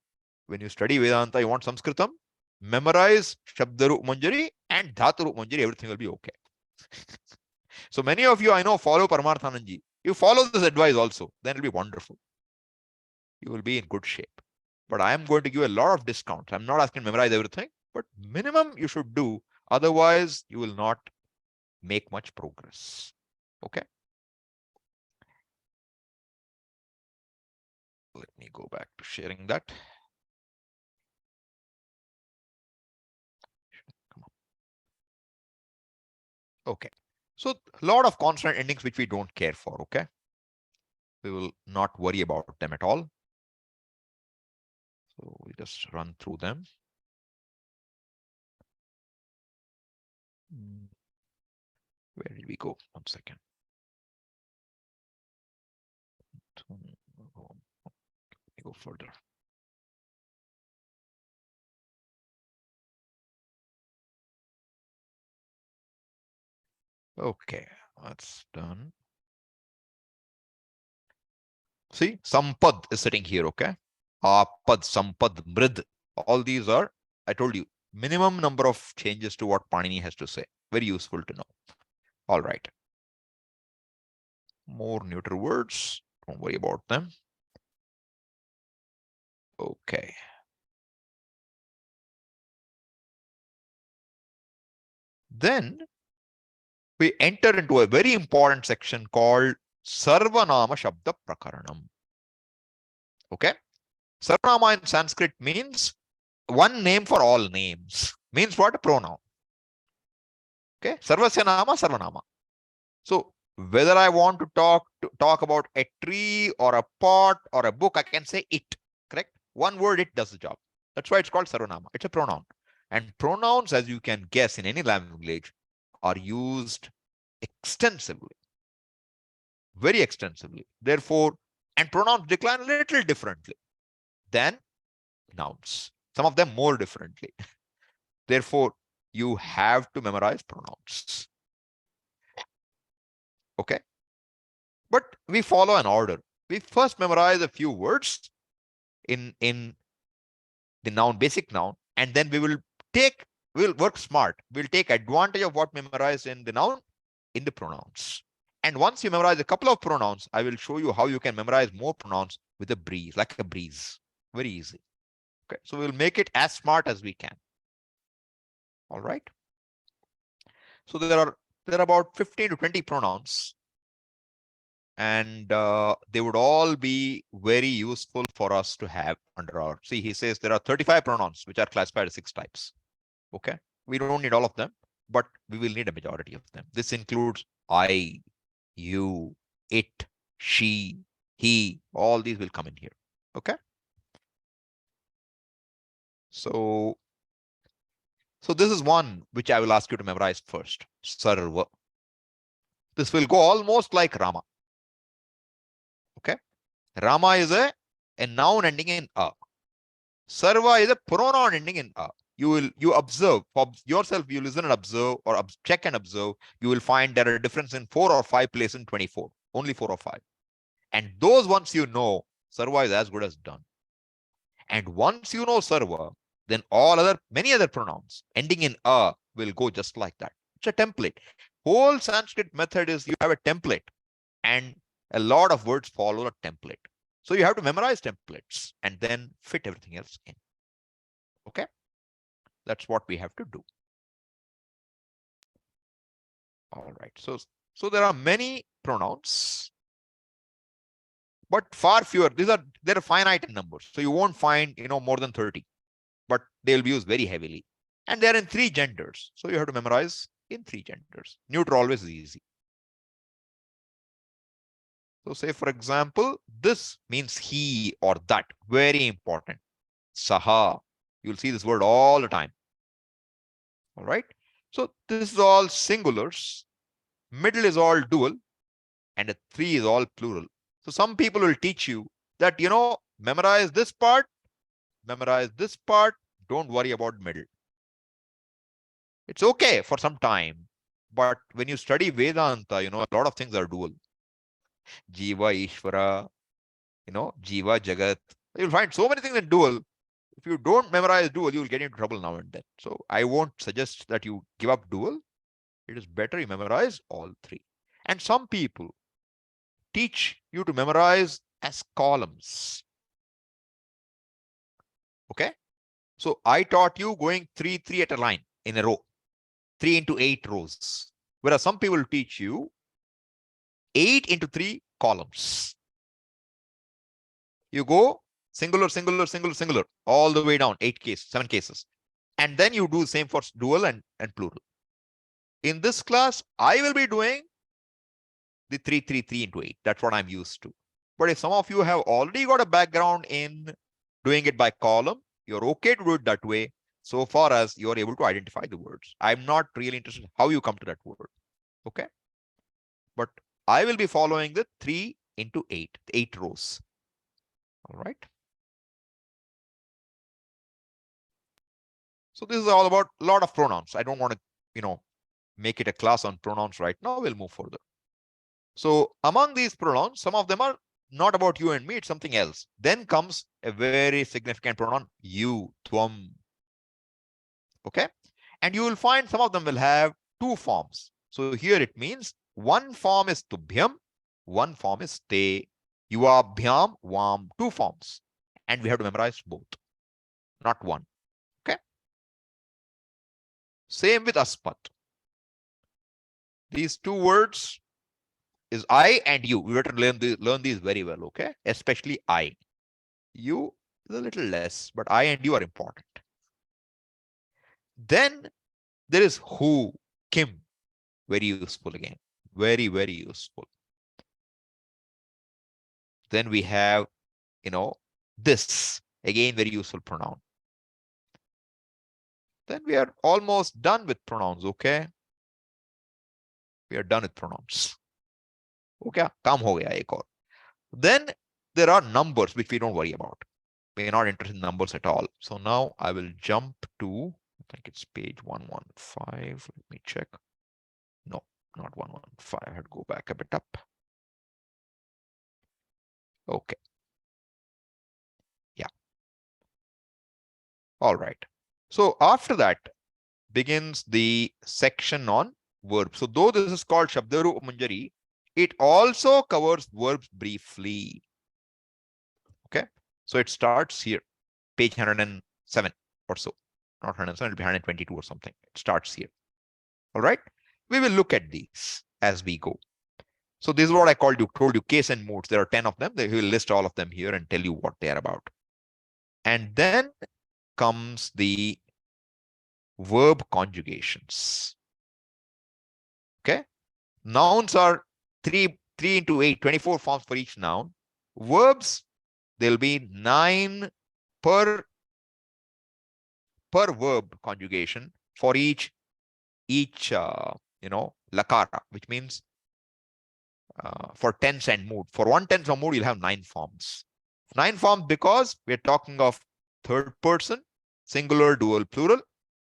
when you study Vedanta, you want Sanskritam, memorize Shabdaru Manjari and Dhataru Manjari, everything will be okay. So many of you I know follow Paramarthananji. You follow this advice also, then it'll be wonderful. You will be in good shape. But I am going to give a lot of discounts. I'm not asking to memorize everything, but minimum you should do. Otherwise, you will not make much progress. Okay. Let me go back to sharing that. Come on. Okay. So a lot of consonant endings which we don't care for. Okay. We will not worry about them at all. So we just run through them. Where did we go? 1 second. Let me go further. Okay, that's done. See, sampad is sitting here, okay? Apad, sampad, mrid. All these are, I told you, minimum number of changes to what Panini has to say. Very useful to know. All right. More neuter words. Don't worry about them. Okay. Then we enter into a very important section called Sarvanama Shabda Prakaranam. Okay. Sarvanama in Sanskrit means one name for all names. Means what? A pronoun. Okay. Sarvasya Nama, Sarvanama. So whether I want to talk about a tree or a pot or a book, I can say it. Correct? One word, it does the job. That's why it's called Sarvanama. It's a pronoun. And pronouns, as you can guess in any language, are used extensively, very extensively. Therefore, and pronouns decline a little differently than nouns. Some of them more differently. Therefore, you have to memorize pronouns. Okay? But we follow an order. We first memorize a few words in the noun, basic noun, and then we'll work smart. We'll take advantage of what memorized in the noun in the pronouns. And once you memorize a couple of pronouns, I will show you how you can memorize more pronouns with a breeze, like a breeze. Very easy. Okay, so we'll make it as smart as we can. All right. So there are about 15 to 20 pronouns, and they would all be very useful for us to have under our. See, he says there are 35 pronouns which are classified as 6 types. Okay, we don't need all of them, but we will need a majority of them. This includes I, you, it, she, he. All these will come in here. Okay. So this is one which I will ask you to memorize first. Sarva. This will go almost like Rama. Okay. Rama is a noun ending in a. Sarva is a pronoun ending in a. You observe for yourself, you listen and observe, or check and observe. You will find there are a difference in 4 or 5 places in 24. Only 4 or 5. And those once you know, Sarva is as good as done. And once you know Sarva, then many other pronouns ending in a will go just like that. It's a template. Whole Sanskrit method is you have a template, and a lot of words follow a template. So you have to memorize templates and then fit everything else in. Okay? That's what we have to do. All right. So there are many pronouns, but far fewer. They're finite in numbers. So you won't find, more than 30, but they'll be used very heavily. And they're in 3 genders. So you have to memorize in 3 genders. Neuter always is easy. So say, for example, this means he or that. Very important. Saha. You'll see this word all the time. All right. So this is all singulars. Middle is all dual. And a 3 is all plural. So some people will teach you that, memorize this part, don't worry about middle. It's okay for some time. But when you study Vedanta, a lot of things are dual. Jiva, Ishvara, Jiva, Jagat. You'll find so many things in dual. If you don't memorize dual, you'll get into trouble now and then. So I won't suggest that you give up dual. It is better you memorize all 3. And some people teach you to memorize as columns. Okay. So I taught you going 3, 3 at a line in a row, 3 into 8 rows. Whereas some people teach you 8 into 3 columns. You go singular, singular, singular, singular, all the way down, 7 cases. And then you do the same for dual and plural. In this class, I will be doing the 3, 3, 3 into 8. That's what I'm used to. But if some of you have already got a background in doing it by column, you're okay to do it that way, so far as you're able to identify the words. I'm not really interested in how you come to that word. Okay. But I will be following the 3 into 8, 8 rows. All right. So this is all about a lot of pronouns. I don't want to, make it a class on pronouns right now. We'll move further. So among these pronouns, some of them are not about you and me, it's something else. Then comes a very significant pronoun, you, tvam. Okay. And you will find some of them will have 2 forms. So here it means one form is tubhyam, one form is te. Yuabhyam, vam, 2 forms. And we have to memorize both, not one. Okay. Same with aspat. These 2 words is I and you. We better learn these very well, okay? Especially I. You is a little less, but I and you are important. Then there is who, Kim. Very useful again. Very, very useful. Then we have, this. Again, very useful pronoun. Then we are almost done with pronouns, okay? We are done with pronouns. Okay, काम हो गया एक और. Then there are numbers which we don't worry about. We are not interested in numbers at all. So now I will jump to, I think it's page 115. Let me check. No, not 115. I had to go back a bit up. Okay. Yeah. All right. So after that begins the section on verbs. So though this is called Shabdaru Manjari, it also covers verbs briefly. Okay. So it starts here, page 107 or so. Not 107, it'll be 122 or something. It starts here. All right. We will look at these as we go. So this is what I told you case and moods. There are 10 of them. They will list all of them here and tell you what they are about. And then comes the verb conjugations. Okay. Nouns are 3 into 8, 24 forms for each noun. Verbs, there'll be 9 per verb conjugation for each lakara, which means for tense and mood. For one tense or mood, you'll have 9 forms. 9 forms because we're talking of third person, singular, dual, plural,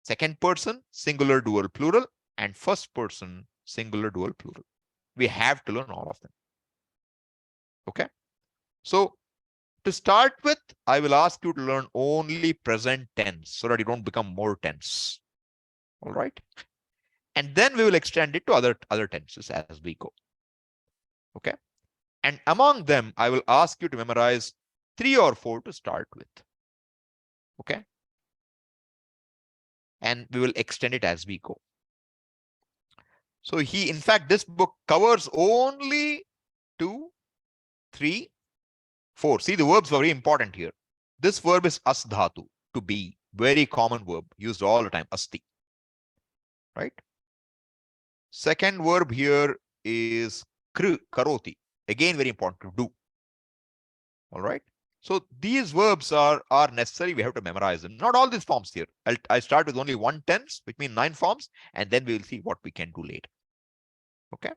second person, singular, dual, plural, and first person, singular, dual, plural. We have to learn all of them. Okay. So to start with, I will ask you to learn only present tense so that you don't become more tense. All right. And then we will extend it to other tenses as we go. Okay. And among them, I will ask you to memorize 3 or 4 to start with. Okay. And we will extend it as we go. So in fact, this book covers only 2, 3, 4. See, the verbs are very important here. This verb is as dhatu, to be. Very common verb, used all the time, asti. Right? Second verb here is karoti. Again, very important, to do. All right. So these verbs are necessary. We have to memorize them. Not all these forms here. I start with only one tense, which means 9 forms, and then we will see what we can do later. Okay.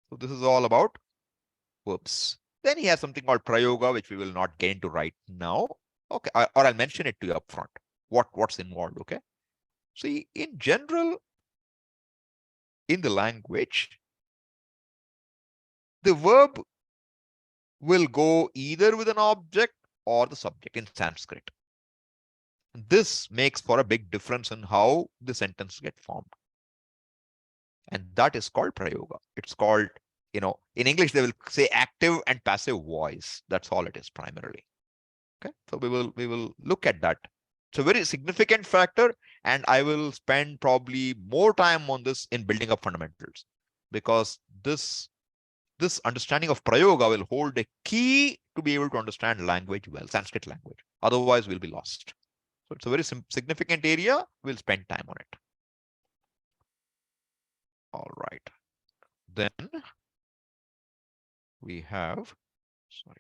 So this is all about verbs. Then he has something called prayoga, which we will not get into right now. Okay, or I'll mention it to you up front. What's involved, okay? See, in general, in the language, the verb will go either with an object or the subject in Sanskrit. This makes for a big difference in how the sentence get formed. And that is called prayoga. It's called, in English, they will say active and passive voice. That's all it is primarily. Okay, so we will look at that. It's a very significant factor, and I will spend probably more time on this in building up fundamentals, because this understanding of prayoga will hold a key to be able to understand language well, Sanskrit language. Otherwise, we'll be lost. So it's a very significant area. We'll spend time on it. All right. Then we have, sorry.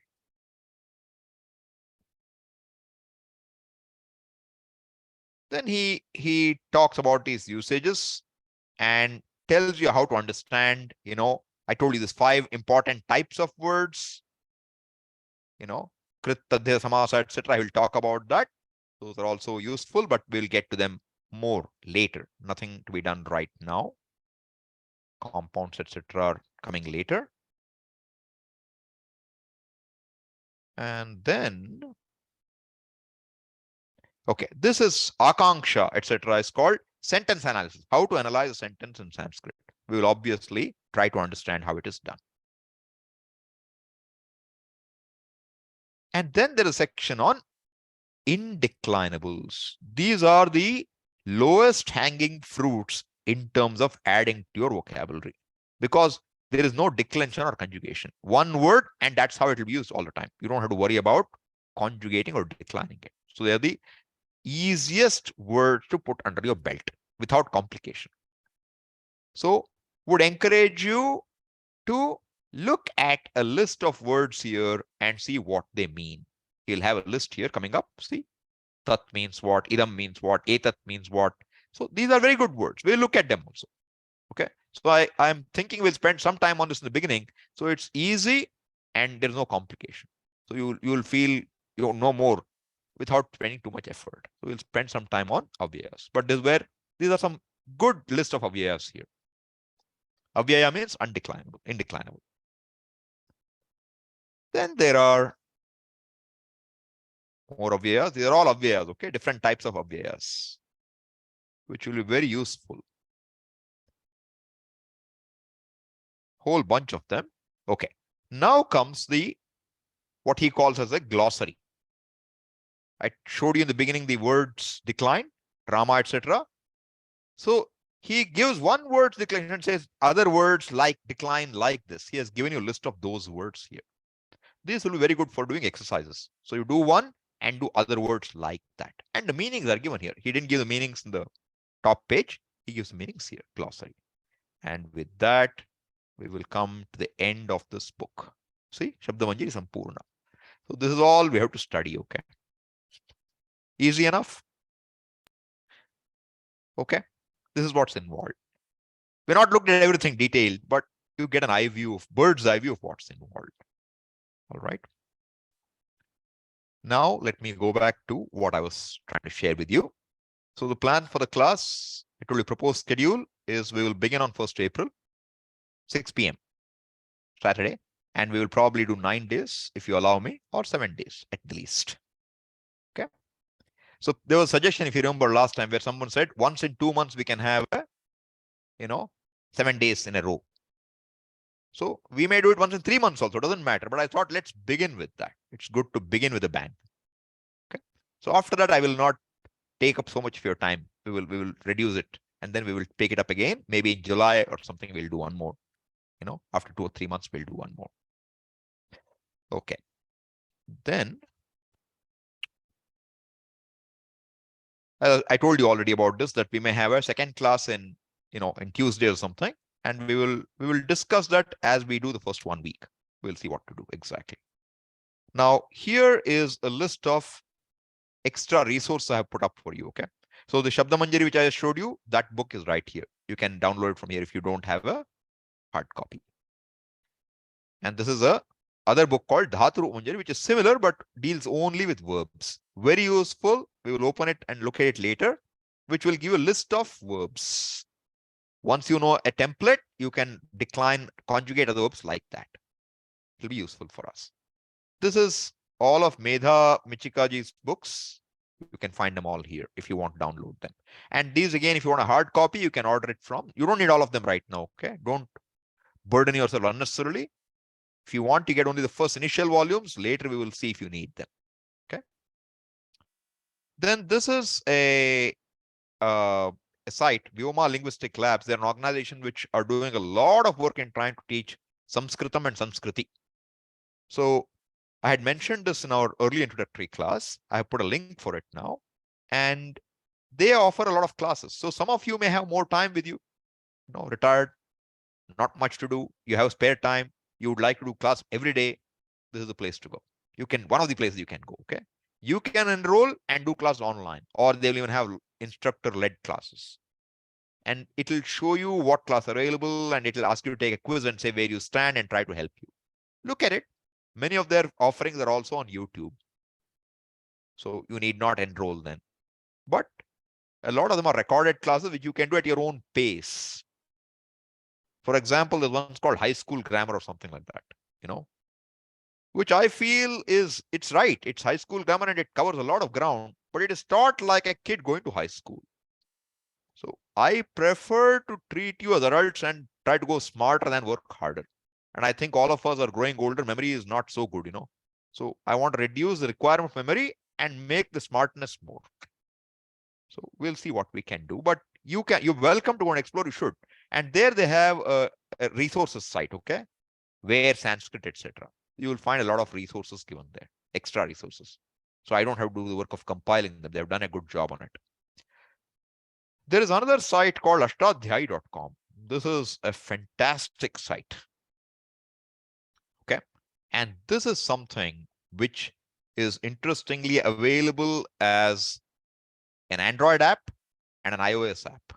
Then he talks about these usages and tells you how to understand, I told you this 5 important types of words, krit, tadhya, samasa, etc. I will talk about that. Those are also useful, but we'll get to them more later. Nothing to be done right now. Compounds, etc. are coming later. And then, okay, this is akanksha, etc. is called sentence analysis. How to analyze a sentence in Sanskrit. We will obviously try to understand how it is done. And then there is a section on indeclinables. These are the lowest hanging fruits in terms of adding to your vocabulary. because there is no declension or conjugation. One word, and that's how it will be used all the time. You don't have to worry about conjugating or declining it. So they are the easiest words to put under your belt without complication. So would encourage you to look at a list of words here and see what they mean. You'll have a list here coming up. See, tat means what, idam means what, etat means what. So these are very good words. We'll look at them also. Okay. So I'm thinking we'll spend some time on this in the beginning. So it's easy and there's no complication. So you'll feel you know more without spending too much effort. So we'll spend some time on avyayas. But this is where these are some good list of avyayas here. Avyaya means undeclinable, indeclinable. Then there are more avyayas. These are all avyayas, okay? Different types of avyayas, which will be very useful. Whole bunch of them. Okay. Now comes the what he calls as a glossary. I showed you in the beginning the words decline, Rama, etc. So he gives one word declination and says other words like decline like this. He has given you a list of those words here. This will be very good for doing exercises. So you do one and do other words like that. And the meanings are given here. He didn't give the meanings in the top page. He gives the meanings here, glossary. And with that, we will come to the end of this book. See, Shabda Manjari Sampurna. So this is all we have to study, okay? Easy enough? Okay. This is what's involved. We're not looking at everything detailed, but you get an eye view of bird's eye view of what's involved. All right. Now let me go back to what I was trying to share with you. So the plan for the class, I told you proposed schedule is we will begin on 1st April, 6 p.m. Saturday, and we will probably do 9 days if you allow me, or 7 days at least. Okay. So there was a suggestion, if you remember last time, where someone said once in 2 months we can have a, 7 days in a row. So we may do it once in 3 months also, doesn't matter. But I thought let's begin with that. It's good to begin with a bang. Okay. So after that, I will not take up so much of your time. We will reduce it, and then we will pick it up again. Maybe in July or something, we'll do one more. After 2 or 3 months, we'll do one more. Okay. Then I told you already about this, that we may have a second class in Tuesday or something, and we will discuss that as we do the first 1 week. We'll see what to do exactly. Now here is a list of extra resources I have put up for you. Okay. So the Shabda Manjari, which I just showed you, that book is right here. You can download it from here if you don't have a hard copy. And this is a other book called Dhatu Manjari, which is similar but deals only with verbs. Very useful. We will open it and look at it later, which will give you a list of verbs. Once you know a template, you can decline, conjugate other verbs like that. It will be useful for us. This is all of Medha Michikaji's books. You can find them all here if you want to download them. And these, again, if you want a hard copy, you can order it from. You don't need all of them right now, okay? Don't burden yourself unnecessarily. If you want to get only the first initial volumes, later we will see if you need them, okay? Then this is a site, Vyoma Linguistic Labs. They're an organization which are doing a lot of work in trying to teach Sanskritam and Sanskriti. So I had mentioned this in our early introductory class. I have put a link for it now. And they offer a lot of classes. So some of you may have more time with you, retired, not much to do. You have spare time. You would like to do class every day. This is the place to go. One of the places you can go, okay? You can enroll and do class online, or they'll even have instructor-led classes. And it'll show you what class are available, and it'll ask you to take a quiz and say where you stand and try to help you. Look at it. Many of their offerings are also on YouTube. So you need not enroll then. But a lot of them are recorded classes which you can do at your own pace. For example, there's one's called High School Grammar or something like that, which I feel it's right. It's high school grammar and it covers a lot of ground, but it is taught like a kid going to high school. So I prefer to treat you as adults and try to go smarter than work harder. And I think all of us are growing older. Memory is not so good, So I want to reduce the requirement of memory and make the smartness more. So we'll see what we can do. But you're welcome to go and explore. You should. And there they have a a resources site, okay, where Sanskrit, etc. You will find a lot of resources given there, extra resources. So I don't have to do the work of compiling them. They've done a good job on it. There is another site called ashtadhyay.com. This is a fantastic site. Okay. And this is something which is interestingly available as an Android app and an iOS app,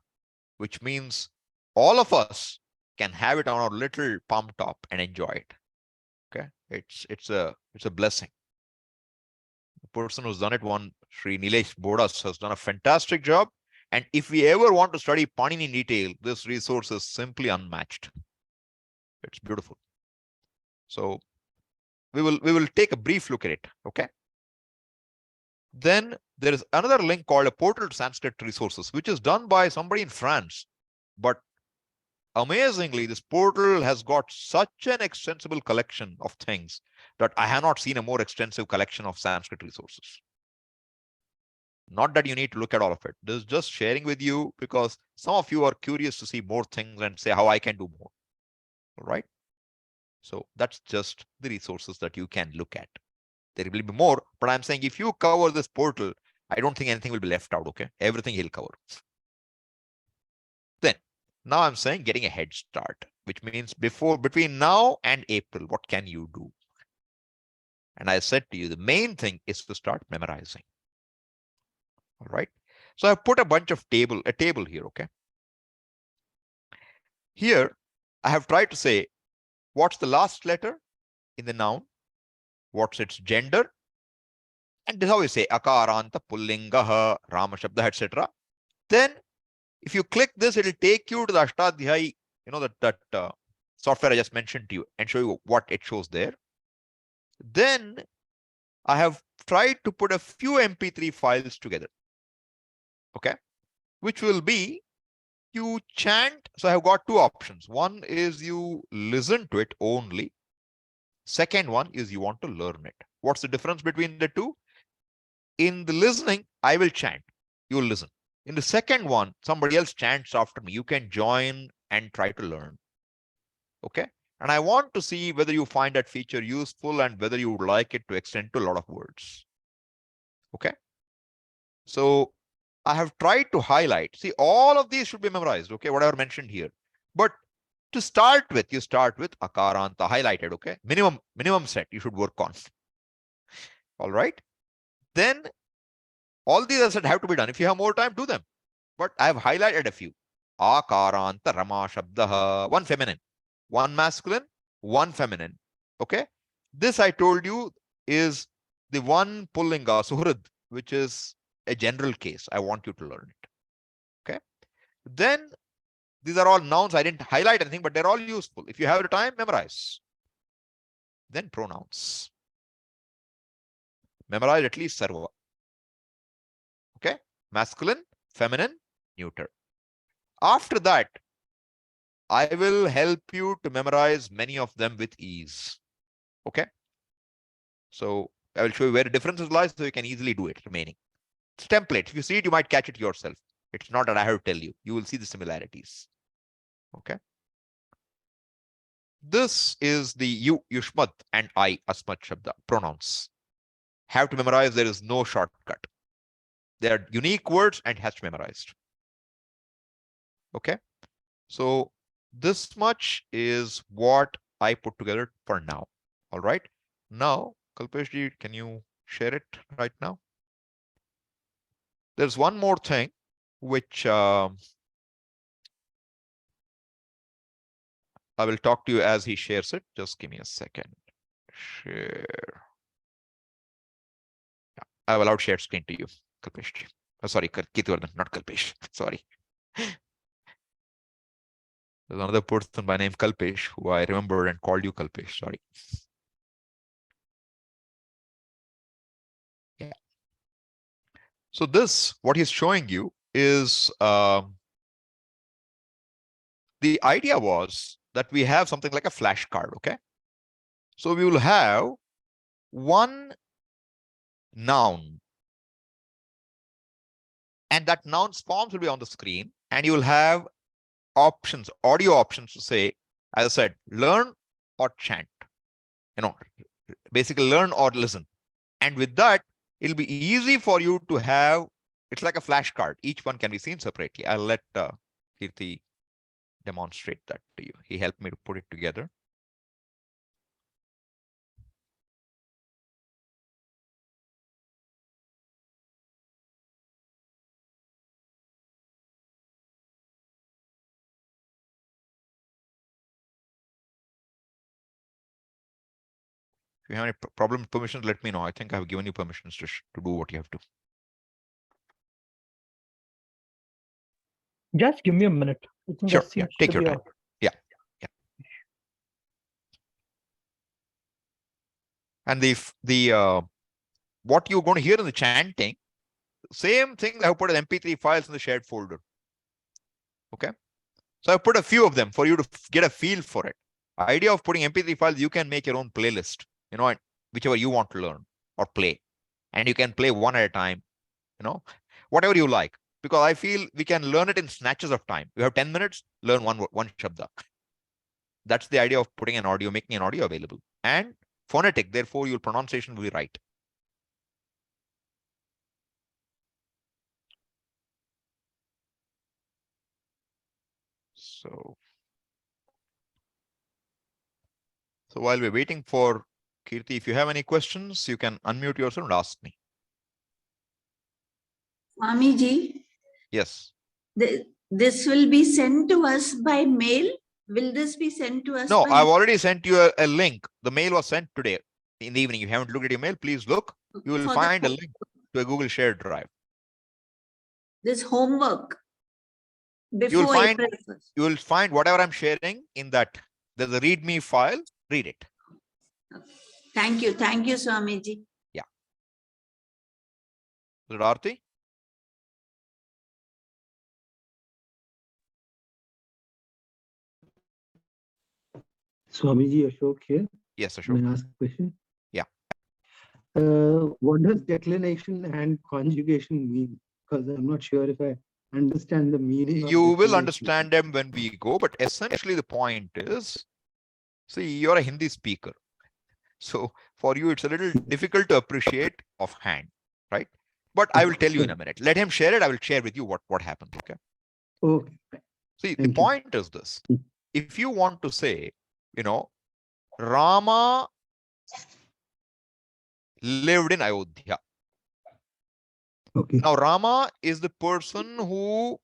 which means all of us can have it on our little palm top and enjoy it. Okay. It's a blessing. The person who's done it, one Sri Nilesh Bodas, has done a fantastic job. And if we ever want to study Panini in detail, this resource is simply unmatched. It's beautiful. So we will take a brief look at it. Okay. Then there is another link called a portal to Sanskrit resources, which is done by somebody in France. But amazingly, this portal has got such an extensible collection of things that I have not seen a more extensive collection of Sanskrit resources. Not that you need to look at all of it. This is just sharing with you because some of you are curious to see more things and say how I can do more. All right. So that's just the resources that you can look at. There will be more, but I'm saying if you cover this portal, I don't think anything will be left out. Okay. Everything he'll cover. Then now I'm saying getting a head start, which means between now and April, what can you do? And I said to you, the main thing is to start memorizing. All right. So I've put a table here. Okay. Here I have tried to say what's the last letter in the noun, what's its gender, and this is how we say akaranta, pullingaha, rama shabda, etc. Then if you click this, it'll take you to the Ashtadhyay, that software I just mentioned to you, and show you what it shows there. Then I have tried to put a few MP3 files together. Okay. Which will be you chant. So I have got two options. One is you listen to it only. Second one is you want to learn it. What's the difference between the two? In the listening, I will chant. You will listen. In the second one, somebody else chants after me. You can join and try to learn. Okay. And I want to see whether you find that feature useful and whether you would like it to extend to a lot of words. Okay. So I have tried to highlight. See, all of these should be memorized. Okay. Whatever mentioned here. But to start with, you start with akaranta highlighted. Okay. Minimum set you should work on. All right. Then all these I said have to be done. If you have more time, do them. But I have highlighted a few. Akaranta rama shabdaha. One feminine, one masculine, one feminine. Okay. This I told you is the one pullinga suhrad, which is a general case. I want you to learn it. Okay. Then these are all nouns. I didn't highlight anything, but they're all useful. If you have the time, memorize. Then pronouns. Memorize at least sarva. Okay. Masculine, feminine, neuter. After that, I will help you to memorize many of them with ease. Okay. So I will show you where the differences lie so you can easily do it remaining. It's template. If you see it, you might catch it yourself. It's not that I have to tell you. You will see the similarities. Okay. This is the you, Yushmat, and I, Asmat Shabda, pronouns. Have to memorize. There is no shortcut. They are unique words and has to be memorized. Okay. So this much is what I put together for now. All right. Now, Kalpeshji, can you share it right now? There's one more thing which I will talk to you as he shares it. Just give me a second. Share. Yeah, I will allowed share screen to you, Kalpeshji. Oh, sorry, Kitwardhan, not Kalpesh. Sorry. There's another person by name Kalpesh who I remembered and called you Kalpesh. Sorry. Yeah. So this, what he's showing you is the idea was that we have something like a flashcard. Okay. So we will have one noun, and that noun's forms will be on the screen, and you will have options, audio options to say As I said, learn or chant. Basically learn or listen. And with that, it'll be easy for you to have, it's like a flashcard. Each one can be seen separately. I'll let Kirti demonstrate that to you. He helped me to put it together. If you have any problem with permissions, let me know. I think I've given you permissions to do what you have to. Just give me a minute. I think Sure. that Yeah. seems Take to your be time. out. Yeah. And what you're going to hear in the chanting, same thing I have put as MP3 files in the shared folder. Okay. So I put a few of them for you to get a feel for it. Idea of putting MP3 files, you can make your own playlist, whichever you want to learn or play. And you can play one at a time, whatever you like. Because I feel we can learn it in snatches of time. You have 10 minutes, learn one shabda. That's the idea of putting making an audio available. And phonetic, therefore your pronunciation will be right. So while we're waiting for Kirti, if you have any questions, you can unmute yourself and ask me. Swamiji, Yes. this will be sent to us by mail. Will this be sent to us? No, by I've already sent you a link. The mail was sent today in the evening. If you haven't looked at your mail, please look. You will find a link to a Google Shared Drive. This homework You before will find April 1st. you will find whatever I'm sharing in that. There's a README file. Read it. Thank you, Swamiji. Yeah. Is it Aarti? Swamiji Ashok here. Yes, May Ashok. I ask a question? Yeah. What does declination and conjugation mean? Because I'm not sure if I understand the meaning of You will declination. understand them when we go, but essentially the point is, see, you're a Hindi speaker. So for you, it's a little difficult to appreciate offhand, right? But I will tell you in a minute. Let him share it. I will share with you what happens. Okay. Okay. See, Thank the you. point is this. If you want to say, Rama lived in Ayodhya. Okay. Now, Rama is the person who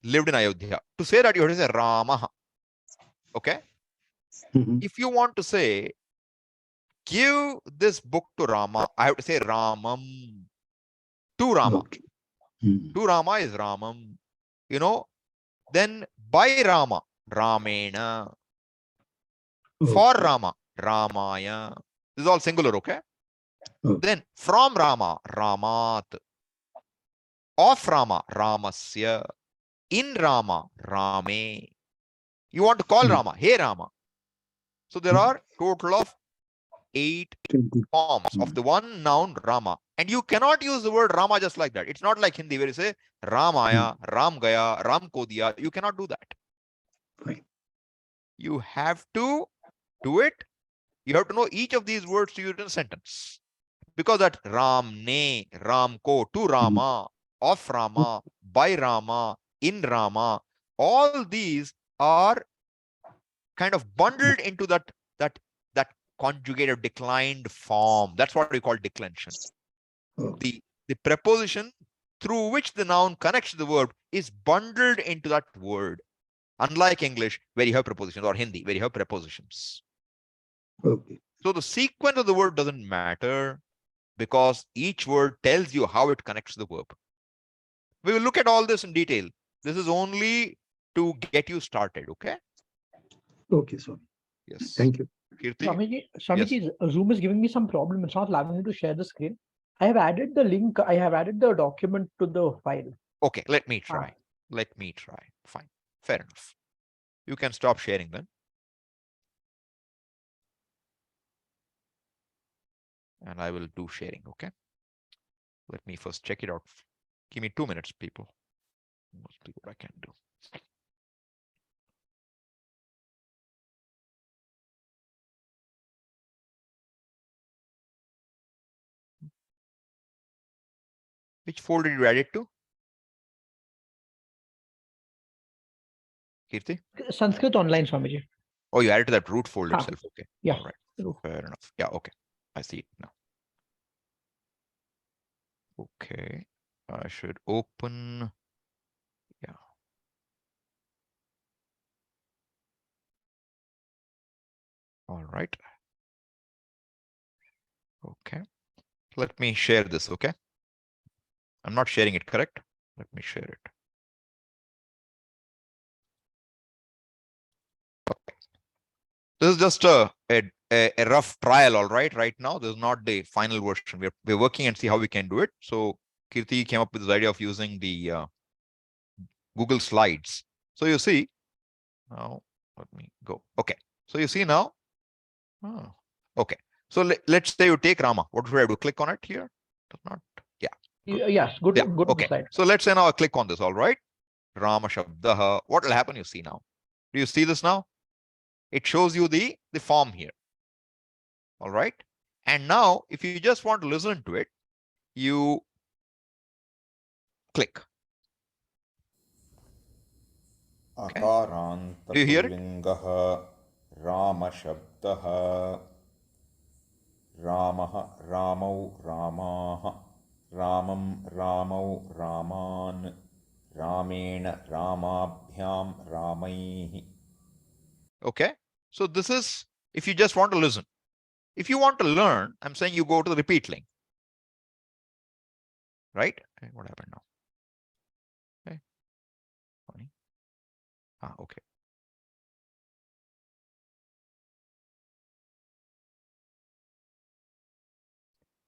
lived in Ayodhya. To say that, you have to say Rama. Okay. Mhm. If you want to say, give this book to Rama, I have to say Ramam. To Rama. Okay. Mhm. To Rama is Ramam. Then by Rama, Ramena. For Okay. Rama, Ramaya. This is all singular, okay? Okay. Then from Rama, Ramat. Of Rama, Ramasya. In Rama, Rame. You want to call Rama, hey Rama. So there are total of 8 forms of the one noun Rama. And you cannot use the word Rama just like that. It's not like Hindi where you say Ramaya, Ram Gaya, Ram Kodiya. You cannot do that. Fine. You have to do it. You have to know each of these words to use in a sentence. Because that Ram Ne, Ram Ko, to Rama, of Rama, by Rama, in Rama, all these are kind of bundled into that conjugated declined form. That's what we call declension. Okay. The preposition through which the noun connects to the verb is bundled into that word. Unlike English, where you have prepositions, or Hindi, where you have prepositions. Okay. So the sequence of the word doesn't matter because each word tells you how it connects to the verb. We will look at all this in detail. This is only to get you started, okay? Okay, Swami. Yes. Thank you. Kirti? Swamiji, Zoom is giving me some problem. It's not allowing me to share the screen. I have added the link. I have added the document to the file. Okay, let me try. Let me try. Fine. Fair enough. You can stop sharing then. And I will do sharing, okay? Let me first check it out. Give me 2 minutes, people. Mostly what I can do. Which folder did you add it to? Kirti? Sanskrit online, Swamiji. Oh, you added to that root folder Ha. itself. Okay. Yeah. All right. Root. Fair enough. Yeah. Okay. I see it now. Okay. I should open. Yeah. All right. Okay. Let me share this. Okay. I'm not sharing it, correct? Let me share it. Okay. This is just a rough trial, all right? Right now, this is not the final version. We're working and see how we can do it. So Kirti came up with this idea of using the Google Slides. So you see, now let me go. Okay. So you see now. Oh, okay. So let's say you take Rama. What should I do? Click on it here? Does not. Yeah. Yes, go to, Yeah. go to Okay. the slide. So let's say now I click on this. All right. Rama Shabdaha. What will happen? You see now. Do you see this now? It shows you the form here. All right. And now, if you just want to listen to it, you click. Okay. Do you hear it? Ramashabdaha Ramah Ramau Ramaha Ramam Ramau Raman Ramena Ramabhyam Ramaihi. Okay. So this is if you just want to listen. If you want to learn, I'm saying you go to the repeat link. Right? Okay, what happened now? Okay. Funny. Okay.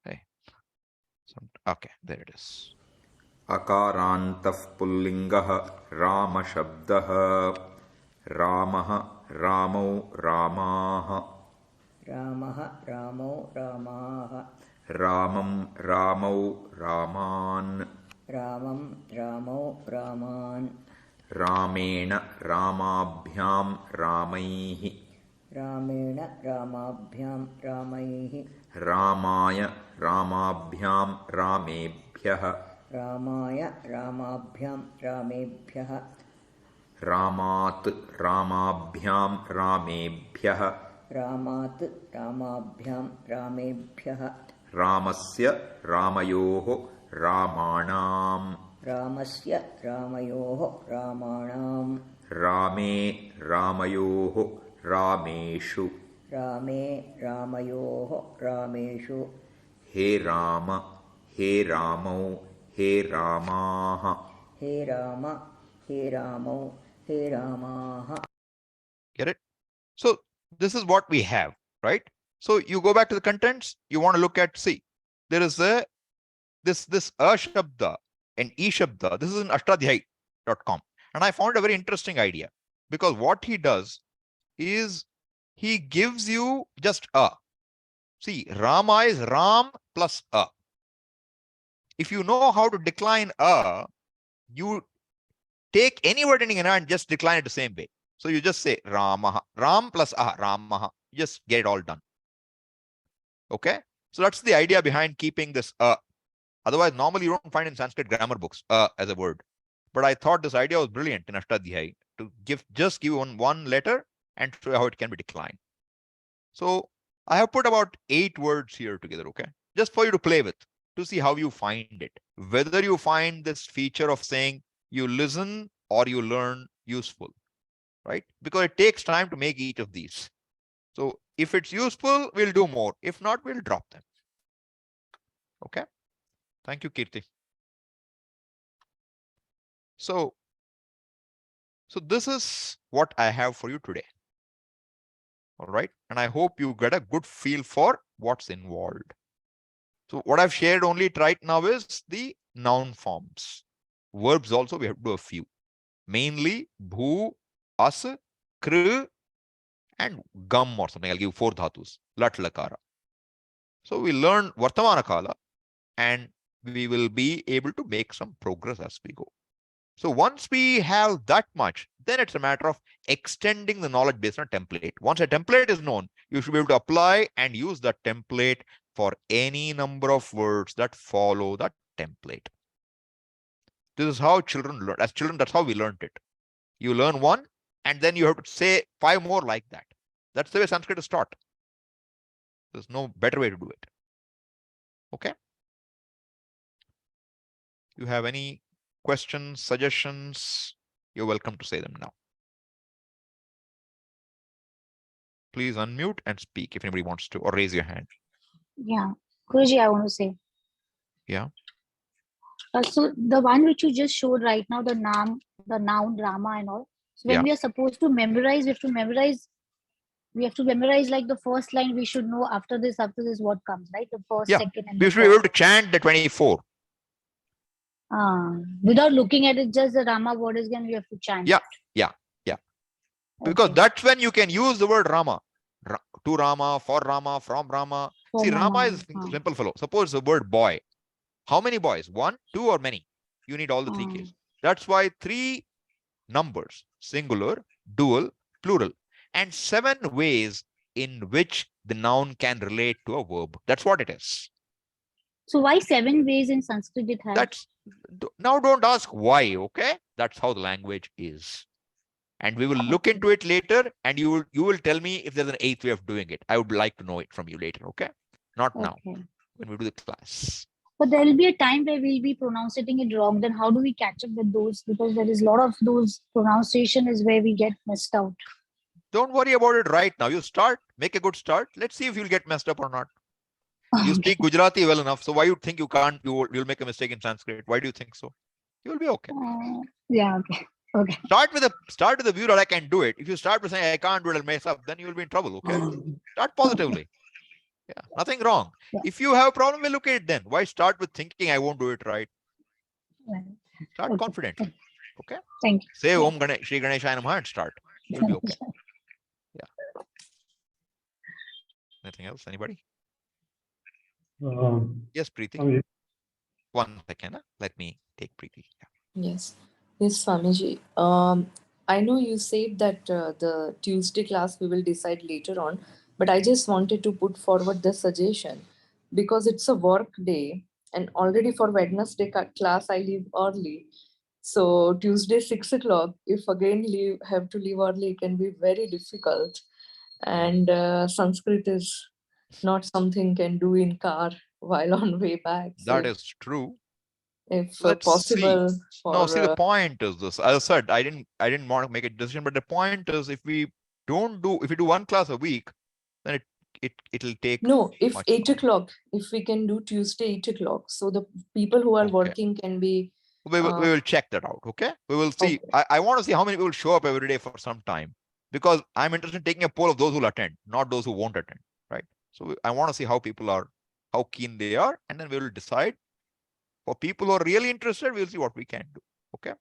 Hey. Okay, there it is. Akarantah Pullingah Ramashabdaha Ramah Ramau Ramaha Ramah Ramau Ramaah Ramam Ramau Raman Ramam Ramau Raman Ramena Ramabhyam Ramaihi Ramena Ramabhyam Ramaihi Ramaya Ramabhyam Ramebhyah Ramaya Ramabhyam Ramebhyah Ramat Ramabhyam Ramebhyah Ramat Ramabhyam Ramebhyah Ramasya Ramayoho Ramanam Ramasya Ramayoho Ramanam Rame Ramayoho Rameshu Rame Ramayoho Rameshu He Rama He Ramau He Ramaha He Rama He Ramau He Ramaah. Get it? So this is what we have, right? So you go back to the contents. You want to look at, see, there is this shabda and shabda. This is in ashtadhyay.com. And I found a very interesting idea because what he does is he gives you just a. See, Rama is Ram plus a. If you know how to decline a, you take any word ending in a and just decline it the same way. So you just say Ramaha, Ram plus aha, Ramaha. You just get it all done. Okay. So that's the idea behind keeping this Otherwise, normally you don't find in Sanskrit grammar books as a word. But I thought this idea was brilliant in Ashtadhyay to give one letter and show how it can be declined. So I have put about 8 words here together, okay? Just for you to play with, to see how you find it. Whether you find this feature of saying you listen or you learn useful, right? Because it takes time to make each of these. So if it's useful, we'll do more. If not, we'll drop them. Okay. Thank you, Kirti. So this is what I have for you today. All right. And I hope you get a good feel for what's involved. So what I've shared only right now is the noun forms. Verbs also, we have to do a few. Mainly bhu, as, kr, and gum or something. I'll give 4 dhatus. Lat, lakara. So we learn Vartamana Kala and we will be able to make some progress as we go. So once we have that much, then it's a matter of extending the knowledge based on a template. Once a template is known, you should be able to apply and use that template for any number of words that follow that template. This is how children learn. As children, that's how we learned it. You learn one, and then you have to say 5 more like that. That's the way Sanskrit is taught. There's no better way to do it. Okay? You have any questions, suggestions? You're welcome to say them now. Please unmute and speak if anybody wants to, or raise your hand. Yeah, Guruji, I want to say. Yeah. So the one which you just showed right now, the noun, drama, and all. So when Yeah. we are supposed to memorize, we have to memorize. We have to memorize like the first line. We should know after this, what comes, right? The first, Yeah. second, and We the should be able third. to chant the 24. Without looking at it, just the Rama word is again we have to chant. Yeah. Because Okay. that's when you can use the word Rama. To Rama, for Rama, from Rama. For See, Rama Mama. is a simple fellow. Suppose the word boy. How many boys? 1, 2, or many? You need all the 3 cases. That's why 3 numbers: singular, dual, plural, and 7 ways in which the noun can relate to a verb. That's what it is. So why 7 ways in Sanskrit it has? That's now don't ask why, okay? That's how the language is. And we will look into it later, and you will tell me if there's an 8th way of doing it. I would like to know it from you later, okay? Not now, Okay. when we do the class. But there will be a time where we'll be pronouncing it wrong. Then how do we catch up with those? Because there is a lot of those pronunciation is where we get messed out. Don't worry about it right now. You start, make a good start. Let's see if you'll get messed up or not. You speak Gujarati well enough, so why you think you can't? You'll make a mistake in Sanskrit. Why do you think so? You'll be okay. Yeah. Okay. Okay. Start with the view that I can do it. If you start with saying I can't do it, I'll mess up, then you'll be in trouble. Okay. Start positively. Yeah, nothing wrong. Yeah. If you have a problem, we'll look at it then. Why start with thinking I won't do it right? Start Okay. confidently. Okay. Thank you. Say Om Ganesh, Shri Ganeshaya Namaha and start. You'll be okay. Yeah. Anything else? Anybody? Yes, Preeti. 1 second. Let me take Preeti. Yeah. Yes, Swamiji. I know you said that the Tuesday class we will decide later on, but I just wanted to put forward the suggestion because it's a work day and already for Wednesday class I leave early. So Tuesday 6 o'clock, if again have to leave early, it can be very difficult. And Sanskrit is not something can do in car while on way back. That is true. If Let's possible, see. for No, see, the point is this. As I said, I didn't want to make a decision, but the point is if we do 1 class a week, then it'll take no, if much 8 longer. o'clock, if we can do Tuesday 8 o'clock, so the people who are Okay. working can be. We will check that out. Okay. We will see. Okay. I want to see how many people show up every day for some time, because I'm interested in taking a poll of those who will attend, not those who won't attend. Right. So I want to see how people are, how keen they are, and then we will decide. For people who are really interested, we'll see what we can do. Okay.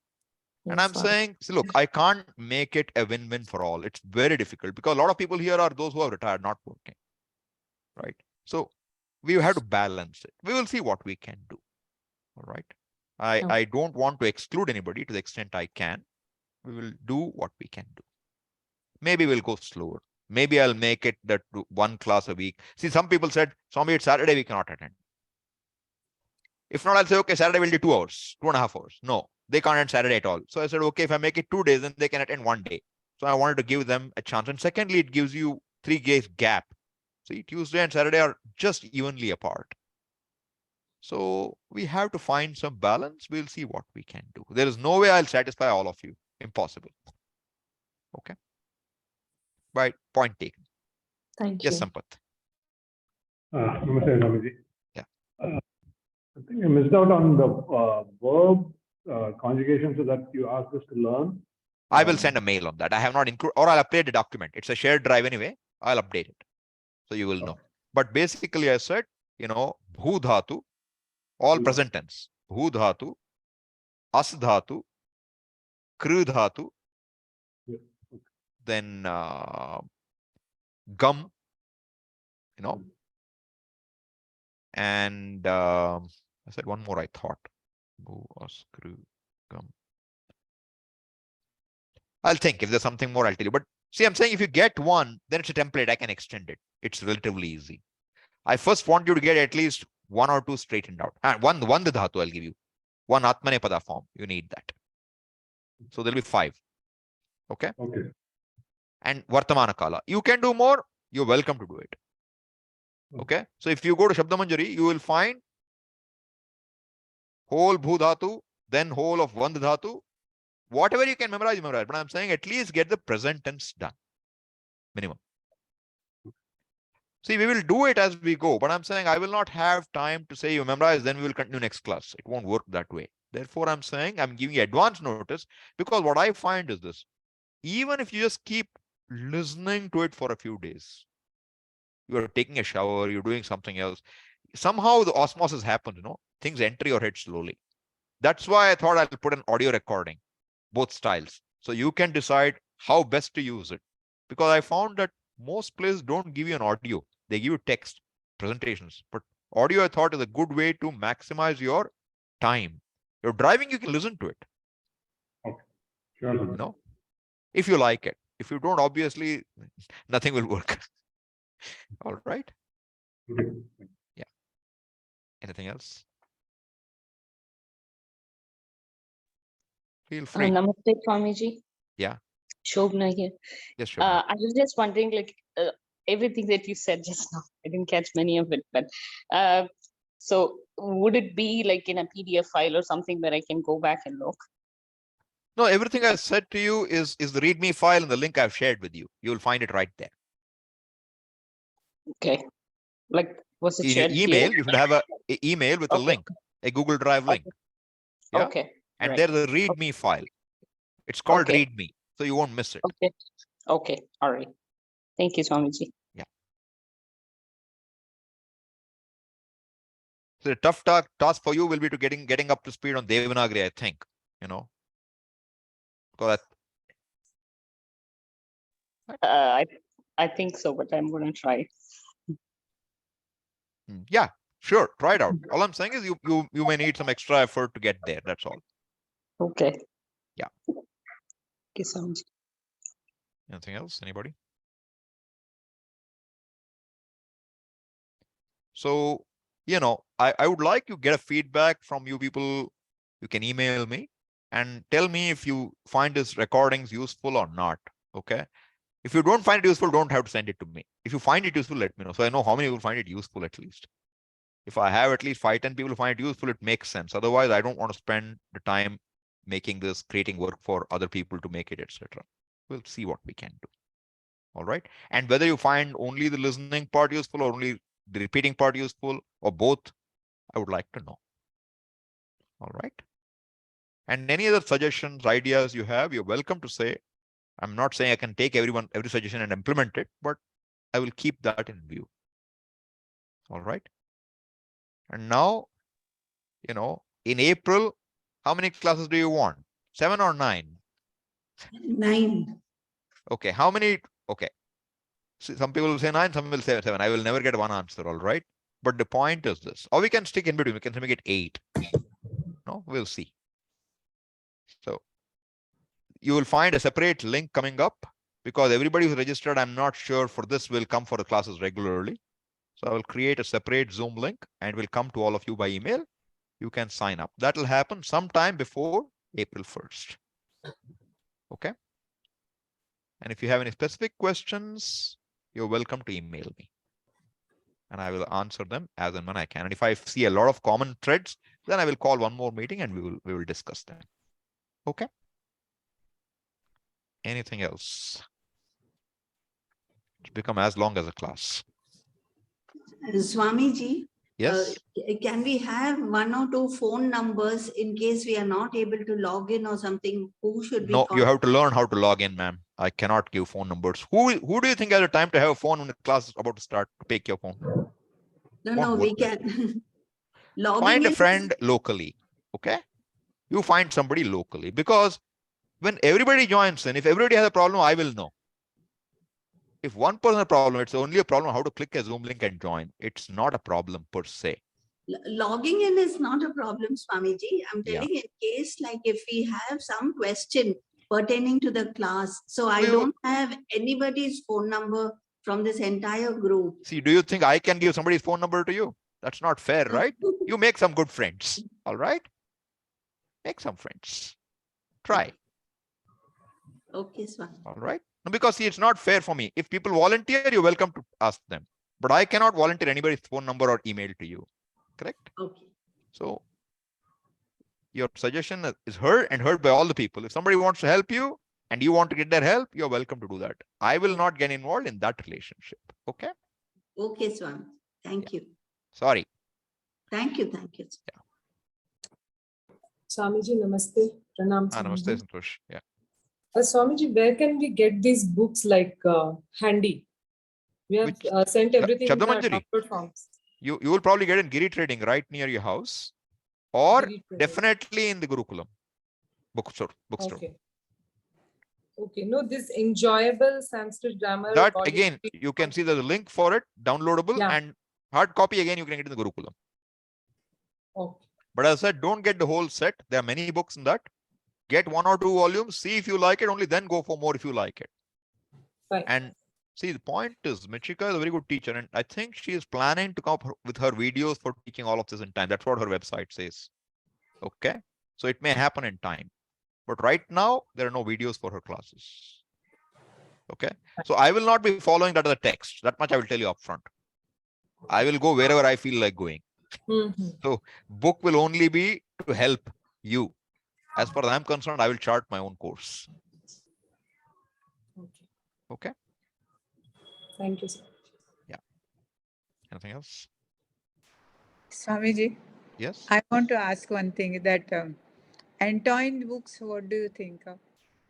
And I'm saying, see, look, I can't make it a win-win for all. It's very difficult because a lot of people here are those who have retired, not working. Right. So we have to balance it. We will see what we can do. All right. I don't want to exclude anybody to the extent I can. We will do what we can do. Maybe we'll go slower. Maybe I'll make it that 1 class a week. See, some people said, Swami, it's Saturday, we cannot attend. If not, I'll say, okay, Saturday will do 2 hours, 2.5 hours. No, they can't attend Saturday at all. So I said, okay, if I make it 2 days, then they can attend 1 day. So I wanted to give them a chance. And secondly, it gives you 3 days gap. See, Tuesday and Saturday are just evenly apart. So we have to find some balance. We'll see what we can do. There is no way I'll satisfy all of you. Impossible. Okay. Right. Point taken. Thank Yes, you. Sampath. Namaste, Swamiji. Yeah. I think I missed out on the verb conjugation, so that you asked us to learn. I will send a mail on that. I have not included, or I'll update the document. It's a shared drive anyway. I'll update it. So you will know. But basically, I said, bhu dhatu, all present tense. Bhu dhatu, as dhatu, kru dhatu, then gum, and I said one more, I thought. Bhu, as, kru, gum. I'll think. If there's something more, I'll tell you. But see, I'm saying if you get one, then it's a template. I can extend it. It's relatively easy. I first want you to get at least 1 or 2 straightened out. And one the dhatu I'll give you. one Atmanepada form. You need that. So there'll be 5. Okay. Okay. And Vartamana Kala. You can do more. You're welcome to do it. Okay. So if you go to Shabdamanjari, you will find whole Bhu Dhatu, then whole of Vand Dhatu. Whatever you can memorize, memorize. But I'm saying at least get the present tense done. Minimum. See, we will do it as we go, but I'm saying I will not have time to say you memorize, then we will continue next class. It won't work that way. Therefore, I'm saying I'm giving you advance notice, because what I find is this. Even if you just keep listening to it for a few days, you are taking a shower, you're doing something else, somehow the osmosis happens, things enter your head slowly. That's why I thought I'll put an audio recording, both styles, so you can decide how best to use it. Because I found that most places don't give you an audio. They give you text presentations, but audio I thought is a good way to maximize your time. You're driving, you can listen to it. Okay. Sure. If you like it. If you don't, obviously nothing will work. All right. Okay. Yeah. Anything else? Feel free. Namaste, Swamiji. Yeah. Shobna here. Yes, Shobna. I was just wondering, everything that you said just now, I didn't catch many of it, but so would it be like in a PDF file or something where I can go back and look? No, everything I said to you is the README file and the link I've shared with you. You will find it right there. Okay. Like, was it In your shared email, here? you should have a email with a Okay. link, a Google Drive link. Yeah? Okay. And right. there's a README file. It's called Okay. README, so you won't miss it. Okay. Okay. All right. Thank you, Swamiji. So the tough task for you will be to getting up to speed on Devanagari, I think. Because I think so, but I'm gonna try. yeah, sure, try it out. All I'm saying is you may need some extra effort to get there. That's all. Okay. Yeah. Thank you so much. Anything else? Anybody? So, I would like to get a feedback from you people. You can email me and tell me if you find this recordings useful or not. Okay. If you don't find it useful, don't have to send it to me. If you find it useful, let me know. So I know how many will find it useful at least. If I have at least 5-10 people who find it useful, it makes sense. Otherwise, I don't want to spend the time making this, creating work for other people to make it, etc. We'll see what we can do. All right. And whether you find only the listening part useful or only the repeating part useful or both, I would like to know. All right. And any other suggestions, ideas you have, you're welcome to say. I'm not saying I can take every suggestion and implement it, but I will keep that in view. All right. And now, in April, how many classes do you want? 7 or 9? 9. Okay. How many? Okay. Some people will say 9, some will say 7. I will never get one answer. All right. But the point is this, or we can stick in between. We can make it 8. No, we'll see. So you will find a separate link coming up because everybody who's registered, I'm not sure for this will come for the classes regularly. So I will create a separate Zoom link and will come to all of you by email. You can sign up. That will happen sometime before April 1st. Okay. And if you have any specific questions, you're welcome to email me. And I will answer them as and when I can. And if I see a lot of common threads, then I will call one more meeting and we will discuss them. Okay. Anything else? It's become as long as a class. Swamiji, Yes. can we have 1 or 2 phone numbers in case we are not able to log in or something? Who should we No, call? you have to learn how to log in, ma'am. I cannot give phone numbers. Who do you think has the time to have a phone when the class is about to start to pick your phone? No, we can. Logging Find a in friend locally. Okay. You find somebody locally because when everybody joins in, if everybody has a problem, I will know. If one person has a problem, it's only a problem how to click a Zoom link and join. It's not a problem per se. Logging in is not a problem, Swamiji. I'm telling in case like if we have some question pertaining to the class, so I don't have anybody's phone number from this entire group. See, do you think I can give somebody's phone number to you? That's not fair, right? You make some good friends. All right. Make some friends. Try. Okay, Swami. All right. Because see, it's not fair for me. If people volunteer, you're welcome to ask them. But I cannot volunteer anybody's phone number or email to you. Correct? Okay. So your suggestion is heard and heard by all the people. If somebody wants to help you and you want to get their help, you're welcome to do that. I will not get involved in that relationship. Okay? Okay, Swami. Thank you. Sorry. Thank you. Thank you. Swamiji, namaste. Pranam. Namaste, Santosh. Yeah. Swamiji, where can we get these books like handy? We have sent everything in the download forms. You will probably get in Giri Trading right near your house, or definitely in the Gurukulam bookstore. Okay. Okay. No, this enjoyable Sanskrit grammar. That again, you can see there's a link for it, downloadable, and hard copy again, you can get in the Gurukulam. Okay. But as I said, don't get the whole set. There are many books in that. Get 1 or 2 volumes, see if you like it, only then go for more if you like it. Right. And see, the point is, Michika is a very good teacher, and I think she is planning to come up with her videos for teaching all of this in time. That's what her website says. Okay. So it may happen in time. But right now, there are no videos for her classes. Okay. So I will not be following that as a text. That much I will tell you upfront. I will go wherever I feel like going. So book will only be to help you. As far as I'm concerned, I will chart my own course. Okay. Thank you, sir. Yeah. Anything else? Swamiji? Yes. I want to ask one thing that Antoine books, what do you think of?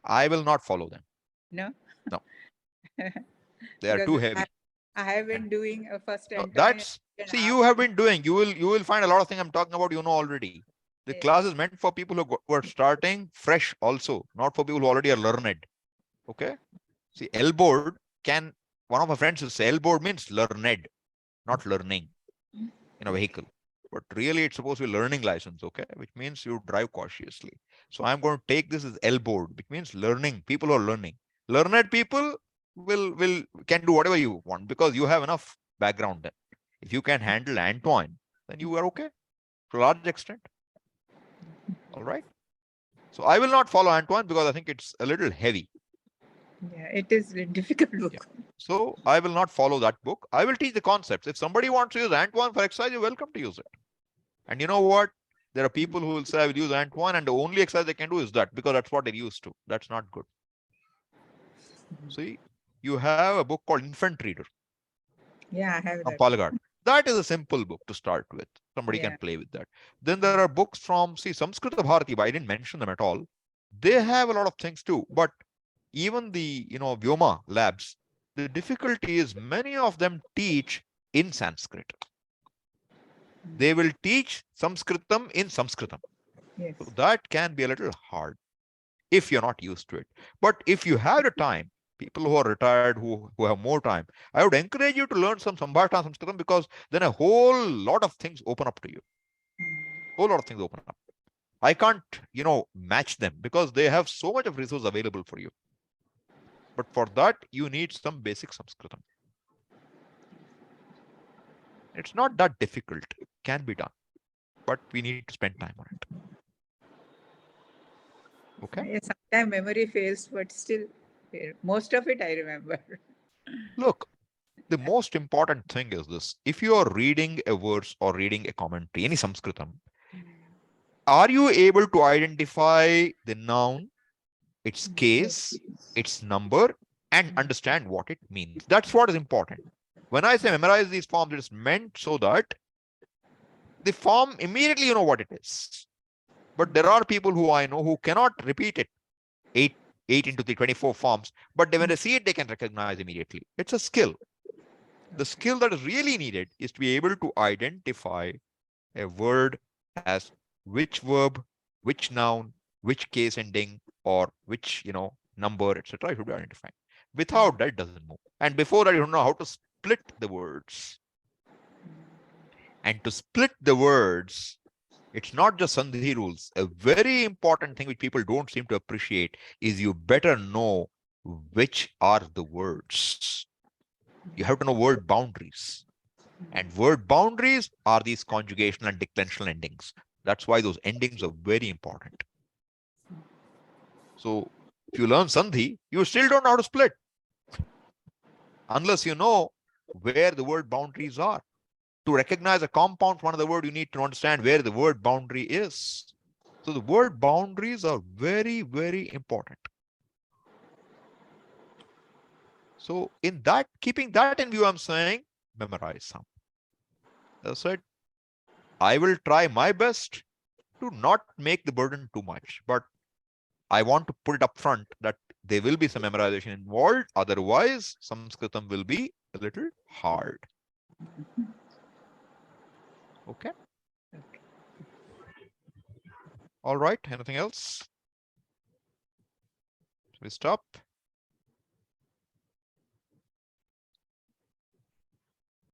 I will not follow them. No? No. They are too heavy. I have been doing a first Antoine. That's, see, you have been doing, you will find a lot of things I'm talking about, you know already. The class is meant for people who are starting fresh also, not for people who already are learned. Okay. See, L-board can, one of my friends will say L-board means learned, not learning in a vehicle. But really it's supposed to be learning license, okay? Which means you drive cautiously. So I'm going to take this as L-board, which means learning, people who are learning. Learned people can do whatever you want because you have enough background then. If you can handle Antoine, then you are okay to a large extent. All right. So I will not follow Antoine because I think it's a little heavy. Yeah, it is a difficult book. Yeah. So I will not follow that book. I will teach the concepts. If somebody wants to use Antoine for exercise, you're welcome to use it. And you know what? There are people who will say, I will use Antoine, and the only exercise they can do is that because that's what they're used to. That's not good. See, you have a book called Infant Reader. Yeah, I have that. Polyglot. That is a simple book to start with. Somebody can play with that. Then there are books from, see, Sanskrit Bharati, but I didn't mention them at all. They have a lot of things too. But even the, Vyoma labs, the difficulty is many of them teach in Sanskrit. They will teach Sanskritam in Sanskritam. Yes. So that can be a little hard if you're not used to it. But if you have the time, people who are retired, who have more time, I would encourage you to learn some Sambhata Sanskritam because then a whole lot of things open up to you. Whole lot of things open up. I can't, match them because they have so much of resource available for you. But for that, you need some basic Sanskritam. It's not that difficult. It can be done. But we need to spend time on it. Okay? Yeah, sometimes memory fails, but still, most of it I remember. Look, the most important thing is this. If you are reading a verse or reading a commentary, any Sanskritam, are you able to identify the noun, its case, its number, and understand what it means? That's what is important. When I say memorize these forms, it is meant so that the form, immediately you know what it is. But there are people who I know who cannot repeat it 8 into the 24 forms, but when they see it, they can recognize immediately. It's a skill. The skill that is really needed is to be able to identify a word as which verb, which noun, which case ending, or which, number, etc. should be identified. Without that, it doesn't move. And before that, you don't know how to split the words. And to split the words, it's not just Sandhi rules. A very important thing which people don't seem to appreciate is you better know which are the words. You have to know word boundaries. And word boundaries are these conjugational and declensional endings. That's why those endings are very important. So if you learn Sandhi, you still don't know how to split. Unless you know where the word boundaries are. To recognize a compound from another word, you need to understand where the word boundary is. So the word boundaries are very, very important. So in that, keeping that in view, I'm saying memorize some. As I said, I will try my best to not make the burden too much, but I want to put it up front that there will be some memorization involved. Otherwise, Sanskritam will be a little hard. Okay. All right. Anything else? Shall we stop?